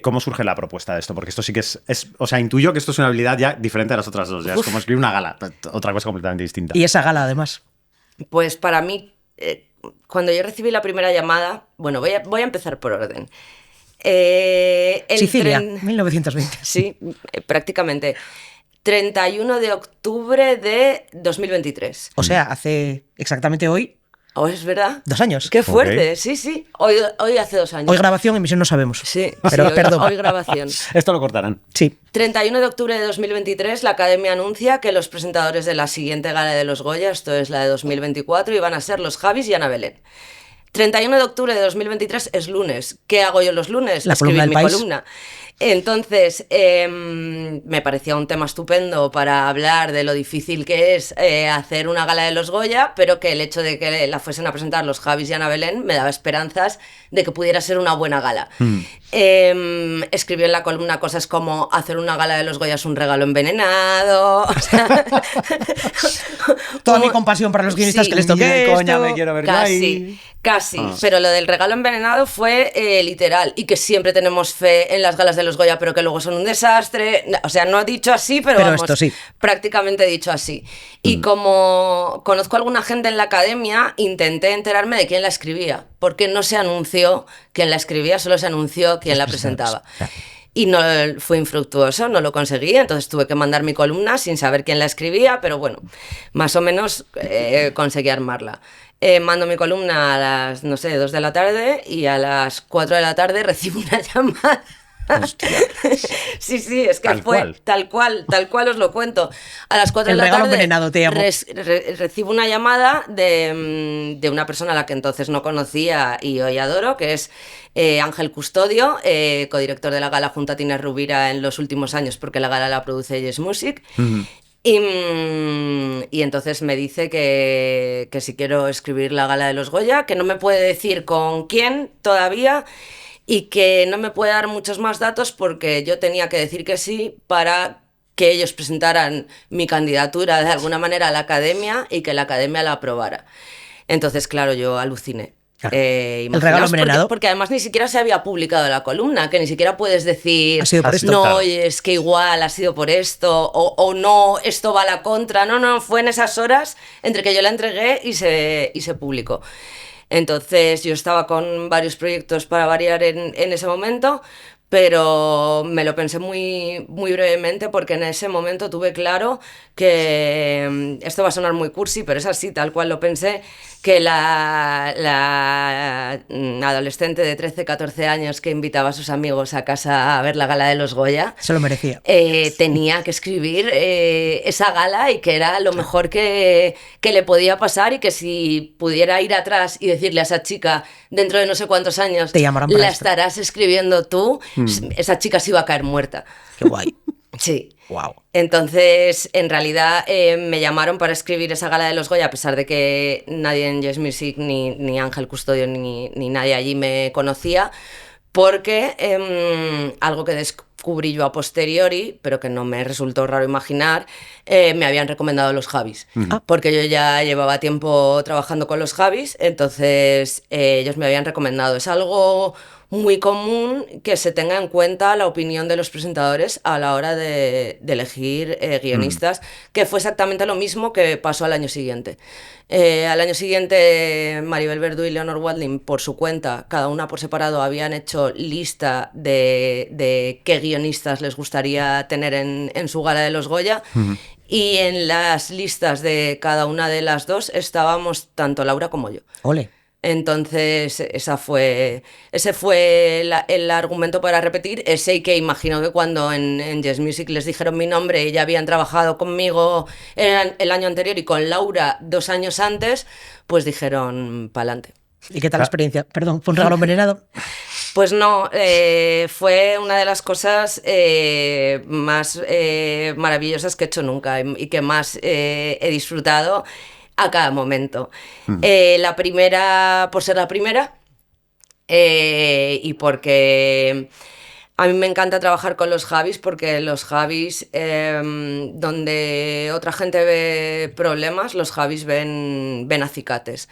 ¿Cómo surge la propuesta de esto? Porque esto sí que o sea, intuyo que esto es una habilidad ya diferente a las otras 2. Ya es como escribir una gala, otra cosa completamente distinta. Y esa gala, además. Pues para mí, cuando yo recibí la primera llamada, bueno, voy a empezar por orden. Sicilia, 1920. Sí, prácticamente. 31 de octubre de 2023. O sea, hace exactamente hoy ¿Oh, es verdad? 2 años. Qué fuerte, Ok. sí. Hoy hace 2 años. Hoy grabación, emisión no sabemos. Sí, Pero sí, perdón. hoy grabación. Esto lo cortarán. Sí. 31 de octubre de 2023, la Academia anuncia que los presentadores de la siguiente gala de los Goya, esto es la de 2024, iban a ser los Javis y Ana Belén. 31 de octubre de 2023 es lunes. ¿Qué hago yo los lunes? La columna Escribir del mi País. columna. Entonces, me parecía un tema estupendo para hablar de lo difícil que es hacer una gala de los Goya, pero que el hecho de que la fuesen a presentar los Javis y Ana Belén me daba esperanzas de que pudiera ser una buena gala. Escribió en la columna cosas como hacer una gala de los Goya es un regalo envenenado. O sea, Toda mi compasión para los guionistas Sí, que les toque ni de esto. coña me quiero ver yo ahí. Casi, pero lo del regalo envenenado fue literal, y que siempre tenemos fe en las galas de los Goya, pero que luego son un desastre. O sea, no dicho así, pero vamos, esto sí. prácticamente dicho así. Y como conozco a alguna gente en la academia, intenté enterarme de quién la escribía, porque no se anunció quién la escribía, solo se anunció quién la presentaba. Y no fue infructuoso, no lo conseguí, entonces tuve que mandar mi columna sin saber quién la escribía, pero bueno, más o menos conseguí armarla. Mando mi columna a las, no sé, 2 de la tarde y a las 4 de la tarde recibo una llamada. Hostia. Sí, es que Tal fue cual. tal cual os lo cuento. A las 4 El de la regalo tarde envenenado, te amo. recibo una llamada de una persona a la que entonces no conocía y hoy adoro, que es Ángel Custodio, codirector de la gala junto a Tina Rubira en los últimos años, porque la gala la produce Yes Music. Y entonces me dice que si quiero escribir la gala de los Goya, que no me puede decir con quién todavía y que no me puede dar muchos más datos porque yo tenía que decir que sí para que ellos presentaran mi candidatura de alguna manera a la academia y que la academia la aprobara. Entonces, claro, yo aluciné. El regalo envenenado. Porque además ni siquiera se había publicado la columna, que ni siquiera puedes decir, Ha sido por esto. no, Claro. oye, es que igual ha sido por esto, o no, esto va a la contra. No, fue en esas horas entre que yo la entregué y se publicó. Entonces yo estaba con varios proyectos para variar en ese momento, pero me lo pensé muy, muy brevemente porque en ese momento tuve claro que, esto va a sonar muy cursi, pero es así, tal cual lo pensé, que la adolescente de 13, 14 años que invitaba a sus amigos a casa a ver la gala de los Goya, Se lo merecía. tenía que escribir esa gala y que era lo mejor que le podía pasar, y que si pudiera ir atrás y decirle a esa chica dentro de no sé cuántos años, Te llamarán para la esto. estarás escribiendo tú, esa chica se iba a caer muerta. Qué guay. Sí. Wow. Entonces, en realidad, me llamaron para escribir esa gala de los Goya, a pesar de que nadie en Yes Music, ni Ángel Custodio, ni nadie allí me conocía, porque algo que descubrí yo a posteriori, pero que no me resultó raro imaginar, me habían recomendado los Javis. Porque yo ya llevaba tiempo trabajando con los Javis, entonces ellos me habían recomendado. Es algo muy común que se tenga en cuenta la opinión de los presentadores a la hora de elegir guionistas, que fue exactamente lo mismo que pasó al año siguiente. Al año siguiente, Maribel Verdú y Leonor Watling, por su cuenta, cada una por separado, habían hecho lista de qué guionistas les gustaría tener en su gala de los Goya. Y en las listas de cada una de las dos estábamos tanto Laura como yo. Ole. Entonces, ese fue el argumento para repetir. Ese, que imagino que cuando en Yes Music les dijeron mi nombre y ya habían trabajado conmigo el año anterior y con Laura 2 años antes, pues dijeron pa'lante. ¿Y qué tal la experiencia? Perdón, ¿fue un regalo envenenado? Pues no, fue una de las cosas más maravillosas que he hecho nunca y que más he disfrutado a cada momento. La primera, por ser la primera, y porque a mí me encanta trabajar con los Javis, porque los Javis, donde otra gente ve problemas, los Javis ven acicates.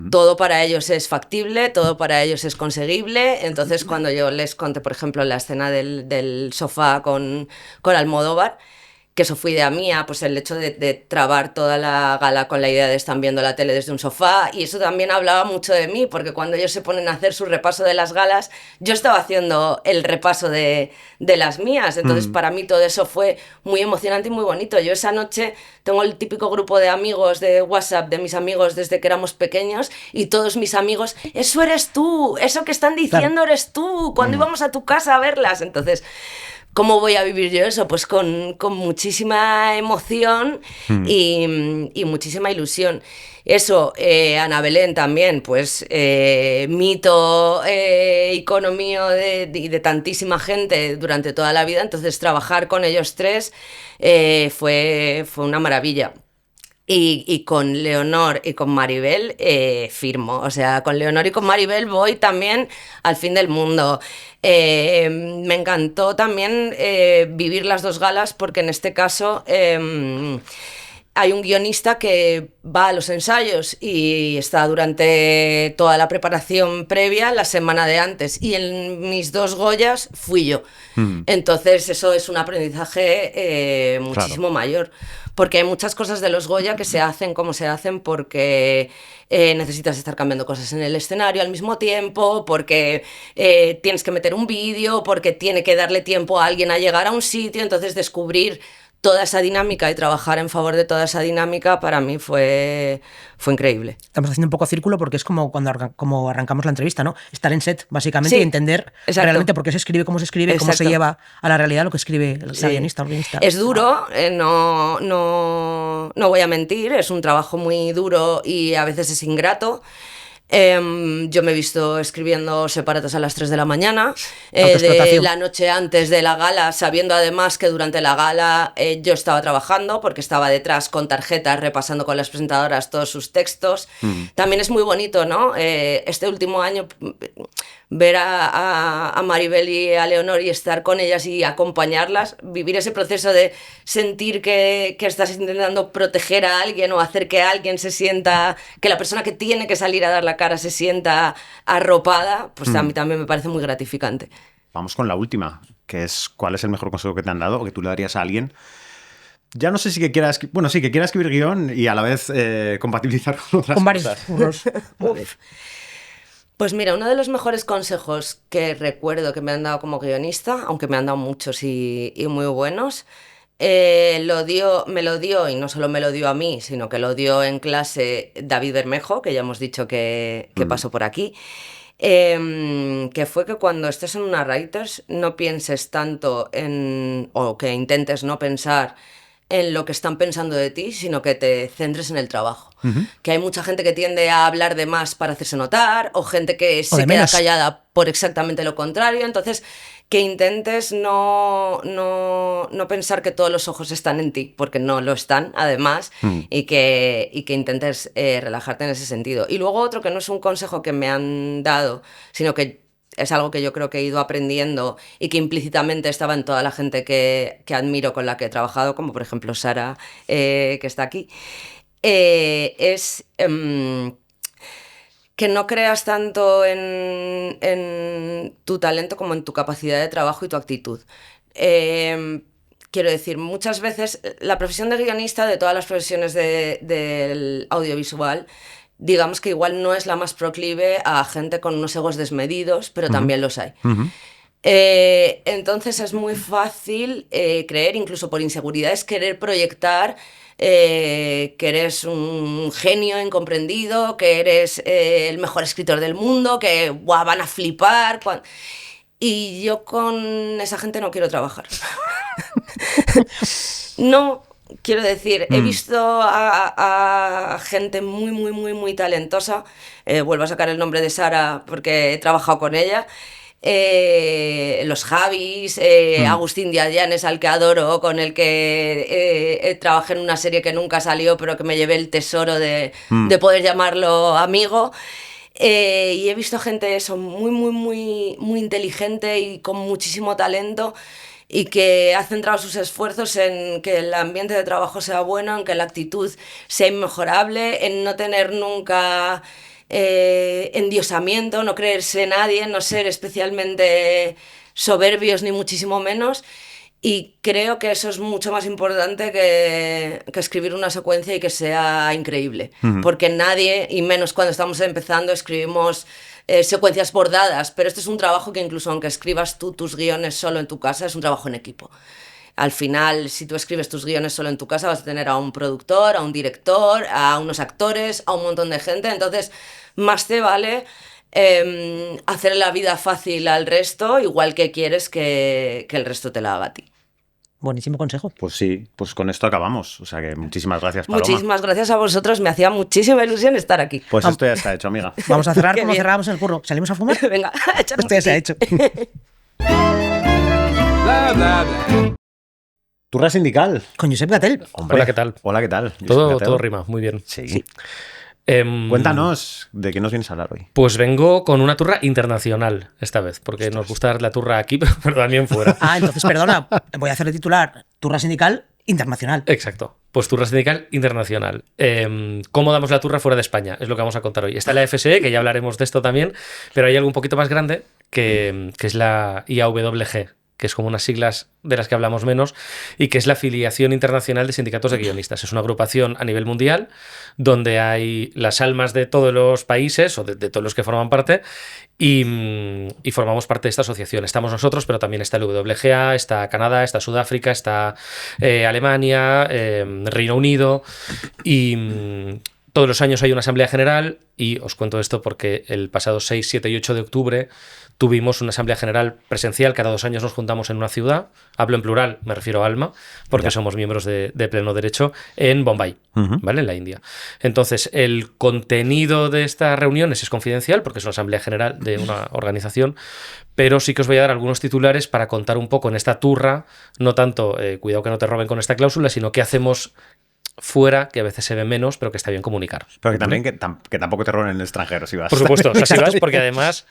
Todo para ellos es factible, todo para ellos es conseguible. Entonces, cuando yo les conté, por ejemplo, la escena del sofá con Almodóvar, que eso fue idea mía, pues el hecho de trabar toda la gala con la idea de estar viendo la tele desde un sofá, y eso también hablaba mucho de mí, porque cuando ellos se ponen a hacer su repaso de las galas, yo estaba haciendo el repaso de las mías. Entonces, para mí todo eso fue muy emocionante y muy bonito. Yo esa noche tengo el típico grupo de amigos de WhatsApp, de mis amigos desde que éramos pequeños, y todos mis amigos, eso eres tú, eso que están diciendo eres tú, cuando íbamos a tu casa a verlas. Entonces, ¿cómo voy a vivir yo eso? Pues con muchísima emoción y muchísima ilusión. Eso, Ana Belén también, pues mito, icono mío de tantísima gente durante toda la vida. Entonces, trabajar con ellos tres fue una maravilla. Y con Leonor y con Maribel firmo. O sea, con Leonor y con Maribel voy también al fin del mundo. Me encantó también vivir las dos galas, porque en este caso hay un guionista que va a los ensayos y está durante toda la preparación previa, la semana de antes, y en mis 2 Goyas fui yo. Entonces eso es un aprendizaje muchísimo mayor, porque hay muchas cosas de los Goya que se hacen como se hacen porque necesitas estar cambiando cosas en el escenario al mismo tiempo, porque tienes que meter un vídeo, porque tiene que darle tiempo a alguien a llegar a un sitio. Entonces, descubrir toda esa dinámica y trabajar en favor de toda esa dinámica para mí fue increíble. Estamos haciendo un poco círculo, porque es como cuando como arrancamos la entrevista, ¿no? Estar en set, básicamente, y entender realmente por qué se escribe, cómo se lleva a la realidad lo que escribe el guionista o guionista. Es duro, no voy a mentir, es un trabajo muy duro y a veces es ingrato. Yo me he visto escribiendo separatas a las 3 de la mañana, de la noche antes de la gala, sabiendo además que durante la gala yo estaba trabajando, porque estaba detrás con tarjetas repasando con las presentadoras todos sus textos. También es muy bonito, ¿no? Este último año ver a Maribel y a Leonor y estar con ellas y acompañarlas, vivir ese proceso de sentir que estás intentando proteger a alguien o hacer que alguien se sienta, que la persona que tiene que salir a dar la cara se sienta arropada, pues a mí también me parece muy gratificante. Vamos con la última, que es ¿cuál es el mejor consejo que te han dado o que tú le darías a alguien? Ya no sé si que quiera escribir guión y a la vez compatibilizar con otras cosas. Con varios. Pues mira, uno de los mejores consejos que recuerdo que me han dado como guionista, aunque me han dado muchos y muy buenos, me lo dio, y no solo me lo dio a mí, sino que lo dio en clase David Bermejo, que ya hemos dicho que pasó por aquí, que fue que cuando estés en una Writers no pienses tanto o que intentes no pensar en lo que están pensando de ti, sino que te centres en el trabajo. Que hay mucha gente que tiende a hablar de más para hacerse notar, o gente que se queda callada por exactamente lo contrario. Entonces, que intentes no pensar que todos los ojos están en ti, porque no lo están, además, y que intentes relajarte en ese sentido. Y luego otro, que no es un consejo que me han dado, sino que es algo que yo creo que he ido aprendiendo y que implícitamente estaba en toda la gente que admiro, con la que he trabajado, como por ejemplo Sara, que está aquí, es que no creas tanto en tu talento como en tu capacidad de trabajo y tu actitud. Quiero decir, muchas veces la profesión de guionista, de todas las profesiones del audiovisual, digamos que igual no es la más proclive a gente con unos egos desmedidos, pero también los hay. Entonces es muy fácil creer, incluso por inseguridades, querer proyectar que eres un genio incomprendido, que eres el mejor escritor del mundo, que van a flipar. Y yo con esa gente no quiero trabajar. No. Quiero decir, he visto a gente muy, muy, muy, muy talentosa. Vuelvo a sacar el nombre de Sara porque he trabajado con ella. Los Javis, Agustín Diallanes, al que adoro, con el que trabajé en una serie que nunca salió, pero que me llevé el tesoro de poder llamarlo amigo. Y he visto gente eso, muy, muy, muy, muy inteligente y con muchísimo talento, y que ha centrado sus esfuerzos en que el ambiente de trabajo sea bueno, en que la actitud sea inmejorable, en no tener nunca endiosamiento, no creerse nadie, no ser especialmente soberbios ni muchísimo menos. Y creo que eso es mucho más importante que escribir una secuencia y que sea increíble. Porque nadie, y menos cuando estamos empezando, escribimos secuencias bordadas, pero este es un trabajo que incluso aunque escribas tú tus guiones solo en tu casa, es un trabajo en equipo. Al final, si tú escribes tus guiones solo en tu casa, vas a tener a un productor, a un director, a unos actores, a un montón de gente. Entonces, más te vale hacer la vida fácil al resto, igual que quieres que el resto te la haga a ti. Buenísimo consejo. Pues sí, pues con esto acabamos. O sea que muchísimas gracias, Paloma. Muchísimas gracias a vosotros, me hacía muchísima ilusión estar aquí. Pues esto ya está hecho, amiga. Vamos a cerrar como cerrábamos en el curro. ¿Salimos a fumar? Venga, échanos. Esto ya se ha hecho. Bla, bla, bla. Turra sindical. Con Josep Gatell. Hombre. Hola, ¿qué tal? Hola, ¿qué tal? Todo rima, muy bien. Sí. Cuéntanos de qué nos vienes a hablar hoy. Pues vengo con una turra internacional esta vez, porque nos gusta dar la turra aquí, pero también fuera. Entonces, perdona, voy a hacer el titular. Turra sindical internacional. Exacto. Pues turra sindical internacional. ¿Cómo damos la turra fuera de España? Es lo que vamos a contar hoy. Está la FSE, que ya hablaremos de esto también, pero hay algo un poquito más grande que es la IAWG, que es como unas siglas de las que hablamos menos, y que es la Afiliación Internacional de Sindicatos de Guionistas. Es una agrupación a nivel mundial donde hay las almas de todos los países, o de todos los que forman parte, y formamos parte de esta asociación. Estamos nosotros, pero también está el WGA, está Canadá, está Sudáfrica, está Alemania, Reino Unido, y todos los años hay una asamblea general, y os cuento esto porque el pasado 6, 7 y 8 de octubre tuvimos una asamblea general presencial. Cada 2 años nos juntamos en una ciudad, hablo en plural, me refiero a Alma, porque somos miembros de pleno derecho, en Bombay, ¿vale? En la India. Entonces, el contenido de estas reuniones es confidencial, porque es una asamblea general de una organización, pero sí que os voy a dar algunos titulares para contar un poco en esta turra, no tanto, cuidado que no te roben con esta cláusula, sino qué hacemos fuera, que a veces se ve menos, pero que está bien comunicar. Pero que también que tampoco te roben en el extranjero, si vas. Por supuesto, o sea, si vas, porque además,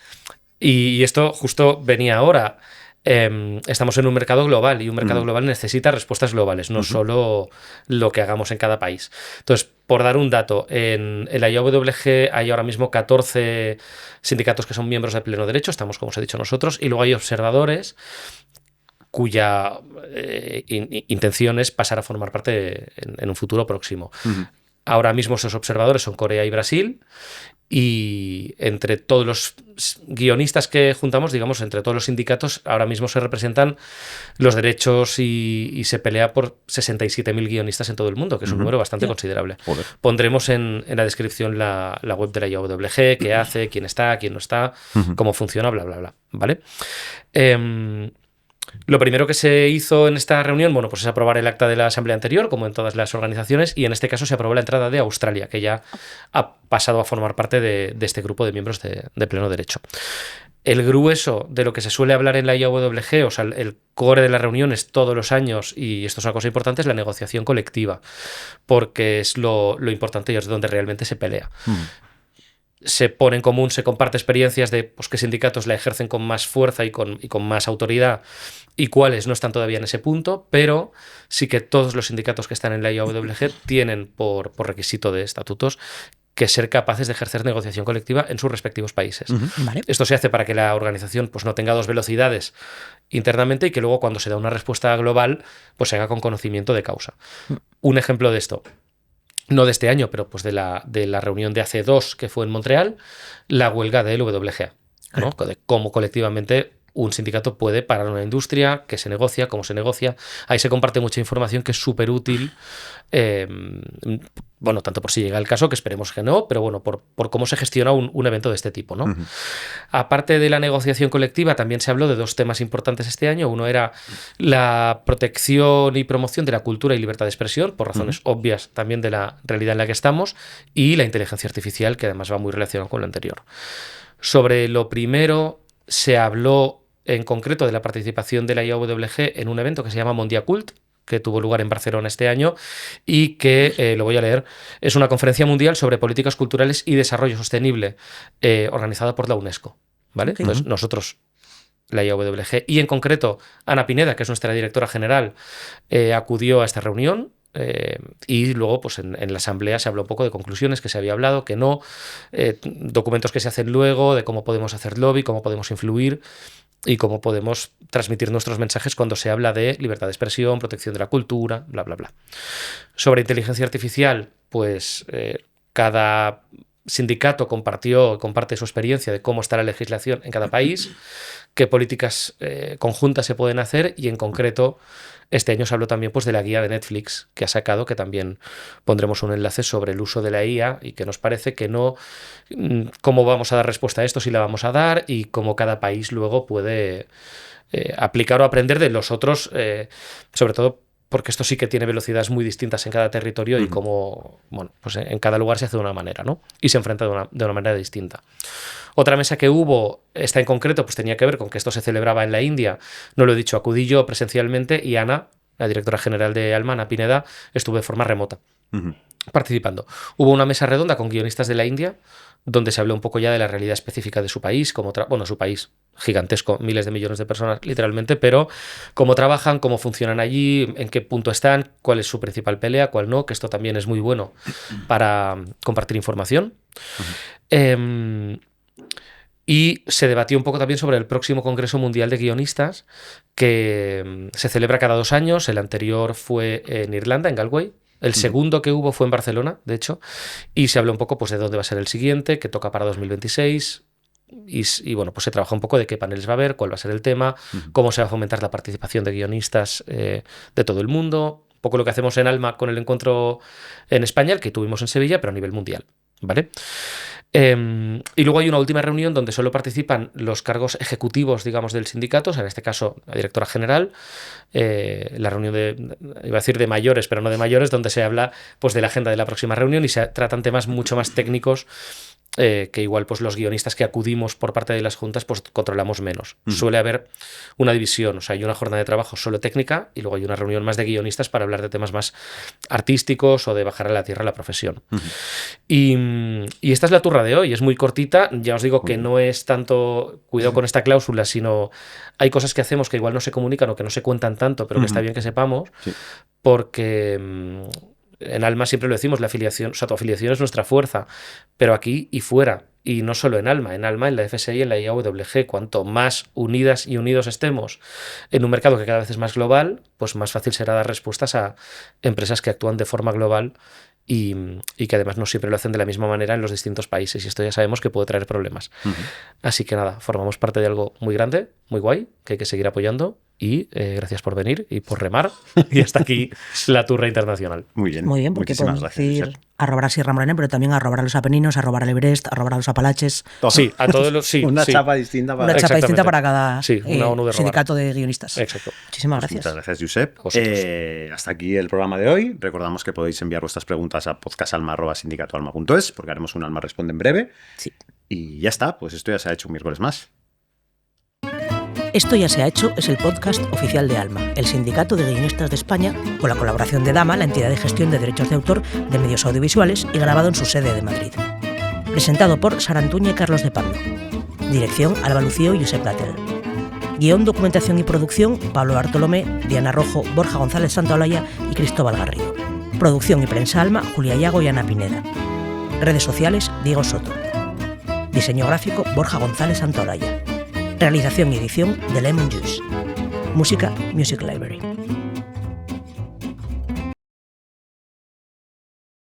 y esto justo venía ahora, estamos en un mercado global, y un mercado global necesita respuestas globales, no solo lo que hagamos en cada país. Entonces, por dar un dato, en la IAWG hay ahora mismo 14 sindicatos que son miembros de pleno derecho, estamos, como os he dicho, nosotros, y luego hay observadores cuya intención es pasar a formar parte en un futuro próximo. Ahora mismo esos observadores son Corea y Brasil, y entre todos los guionistas que juntamos, digamos, entre todos los sindicatos, ahora mismo se representan los derechos y se pelea por 67.000 guionistas en todo el mundo, que es un número bastante considerable. Joder. Pondremos en la descripción la web de la IAWG, qué hace, quién está, quién no está, cómo funciona, bla, bla, bla. ¿Vale? Lo primero que se hizo en esta reunión, bueno, pues es aprobar el acta de la asamblea anterior, como en todas las organizaciones, y en este caso se aprobó la entrada de Australia, que ya ha pasado a formar parte de este grupo de miembros de pleno derecho. El grueso de lo que se suele hablar en la IAWG, o sea, el core de las reuniones todos los años, y esto es una cosa importante, es la negociación colectiva, porque es lo importante y es donde realmente se pelea. Se pone en común, se comparte experiencias de pues, qué sindicatos la ejercen con más fuerza y con más autoridad y cuáles no están todavía en ese punto, pero sí que todos los sindicatos que están en la IAWG tienen por requisito de estatutos que ser capaces de ejercer negociación colectiva en sus respectivos países. Vale. Esto se hace para que la organización pues, no tenga dos velocidades internamente y que luego cuando se da una respuesta global pues se haga con conocimiento de causa. Un ejemplo de esto, no de este año, pero pues de la reunión de hace 2 que fue en Montreal, la huelga del WGA, ¿no? De cómo colectivamente un sindicato puede parar una industria, qué se negocia, cómo se negocia. Ahí se comparte mucha información que es súper útil, bueno, tanto por si llega el caso, que esperemos que no, pero bueno, por cómo se gestiona un evento de este tipo, ¿no? Aparte de la negociación colectiva, también se habló de 2 temas importantes este año. Uno era la protección y promoción de la cultura y libertad de expresión, por razones obvias también de la realidad en la que estamos, y la inteligencia artificial, que además va muy relacionado con lo anterior. Sobre lo primero, se habló en concreto de la participación de la IAWG en un evento que se llama Mondiacult, que tuvo lugar en Barcelona este año y que, lo voy a leer, es una conferencia mundial sobre políticas culturales y desarrollo sostenible organizada por la UNESCO. ¿Vale? Okay. Entonces, nosotros, la IAWG, y en concreto Ana Pineda, que es nuestra directora general, acudió a esta reunión. Y luego pues en la asamblea se habló un poco de conclusiones que se había hablado, que no, documentos que se hacen luego, de cómo podemos hacer lobby, cómo podemos influir y cómo podemos transmitir nuestros mensajes cuando se habla de libertad de expresión, protección de la cultura, bla, bla, bla. Sobre inteligencia artificial, pues cada sindicato comparte su experiencia de cómo está la legislación en cada país, qué políticas conjuntas se pueden hacer y en concreto este año se habló también pues, de la guía de Netflix que ha sacado, que también pondremos un enlace sobre el uso de la IA y que nos parece que no, cómo vamos a dar respuesta a esto, si la vamos a dar y cómo cada país luego puede aplicar o aprender de los otros, sobre todo porque esto sí que tiene velocidades muy distintas en cada territorio y cómo, bueno, pues en cada lugar se hace de una manera, ¿no? Y se enfrenta de una manera distinta. Otra mesa que hubo, esta en concreto, pues tenía que ver con que esto se celebraba en la India. No lo he dicho, acudí yo presencialmente y Ana, la directora general de Alma, Ana Pineda, estuvo de forma remota participando. Hubo una mesa redonda con guionistas de la India donde se habló un poco ya de la realidad específica de su país, bueno, su país gigantesco, miles de millones de personas literalmente, pero cómo trabajan, cómo funcionan allí, en qué punto están, cuál es su principal pelea, cuál no, que esto también es muy bueno para compartir información. Y se debatió un poco también sobre el próximo Congreso Mundial de Guionistas, que se celebra cada 2 años. El anterior fue en Irlanda, en Galway. El segundo que hubo fue en Barcelona, de hecho, y se habló un poco pues, de dónde va a ser el siguiente, que toca para 2026, y bueno, pues se trabaja un poco de qué paneles va a haber, cuál va a ser el tema, cómo se va a fomentar la participación de guionistas de todo el mundo, un poco lo que hacemos en Alma con el encuentro en España, el que tuvimos en Sevilla, pero a nivel mundial, ¿vale? Y luego hay una última reunión donde solo participan los cargos ejecutivos, digamos, del sindicato, o sea, en este caso la directora general, la reunión iba a decir de mayores, pero no de mayores, donde se habla pues, de la agenda de la próxima reunión y se tratan temas mucho más técnicos que igual pues, los guionistas que acudimos por parte de las juntas pues, controlamos menos. Suele haber una división, o sea, hay una jornada de trabajo solo técnica y luego hay una reunión más de guionistas para hablar de temas más artísticos o de bajar a la tierra la profesión. Y esta es la turra de hoy, es muy cortita, ya os digo que no es tanto cuidado con esta cláusula, sino hay cosas que hacemos que igual no se comunican o que no se cuentan tanto, pero que está bien que sepamos, porque en Alma siempre lo decimos, la afiliación, o sea, tu afiliación es nuestra fuerza, pero aquí y fuera, y no solo en Alma, en la FSI y en la IAWG, cuanto más unidas y unidos estemos en un mercado que cada vez es más global, pues más fácil será dar respuestas a empresas que actúan de forma global y que además no siempre lo hacen de la misma manera en los distintos países, y esto ya sabemos que puede traer problemas. Así que nada, formamos parte de algo muy grande, muy guay, que hay que seguir apoyando, y gracias por venir y por remar, y hasta aquí la turra internacional. Muy bien. Muy bien, porque podemos decir a robar a Sierra Morena, pero también a robar a los Apeninos, a robar al Everest, a robar a los Apalaches. Todo. Sí, a todos los... Sí, una sí. chapa distinta para... Una chapa distinta Exactamente. para cada Sí, una ONU de robar. sindicato de guionistas. Exacto. Muchísimas gracias. Muchas gracias, Josep. Vosotros. Hasta aquí el programa de hoy. Recordamos que podéis enviar vuestras preguntas a podcastalma@sindicatoalma.es, porque haremos un Alma Responde en breve. Sí. Y ya está, pues esto ya se ha hecho un miércoles más. Esto ya se ha hecho es el podcast oficial de Alma, el Sindicato de Guionistas de España, con la colaboración de Dama, la entidad de gestión de derechos de autor de medios audiovisuales, y grabado en su sede de Madrid. Presentado por Sara Antuña y Carlos de Pablo. Dirección Alba Lucío y Josep Datel. Guión, documentación y producción Pablo Bartolomé, Diana Rojo, Borja González Santaolalla y Cristóbal Garrido. Producción y prensa Alma, Julia Yago y Ana Pineda. Redes sociales, Diego Soto. Diseño gráfico, Borja González Santaolalla. Realización y edición de Lemon Juice. Música, Music Library.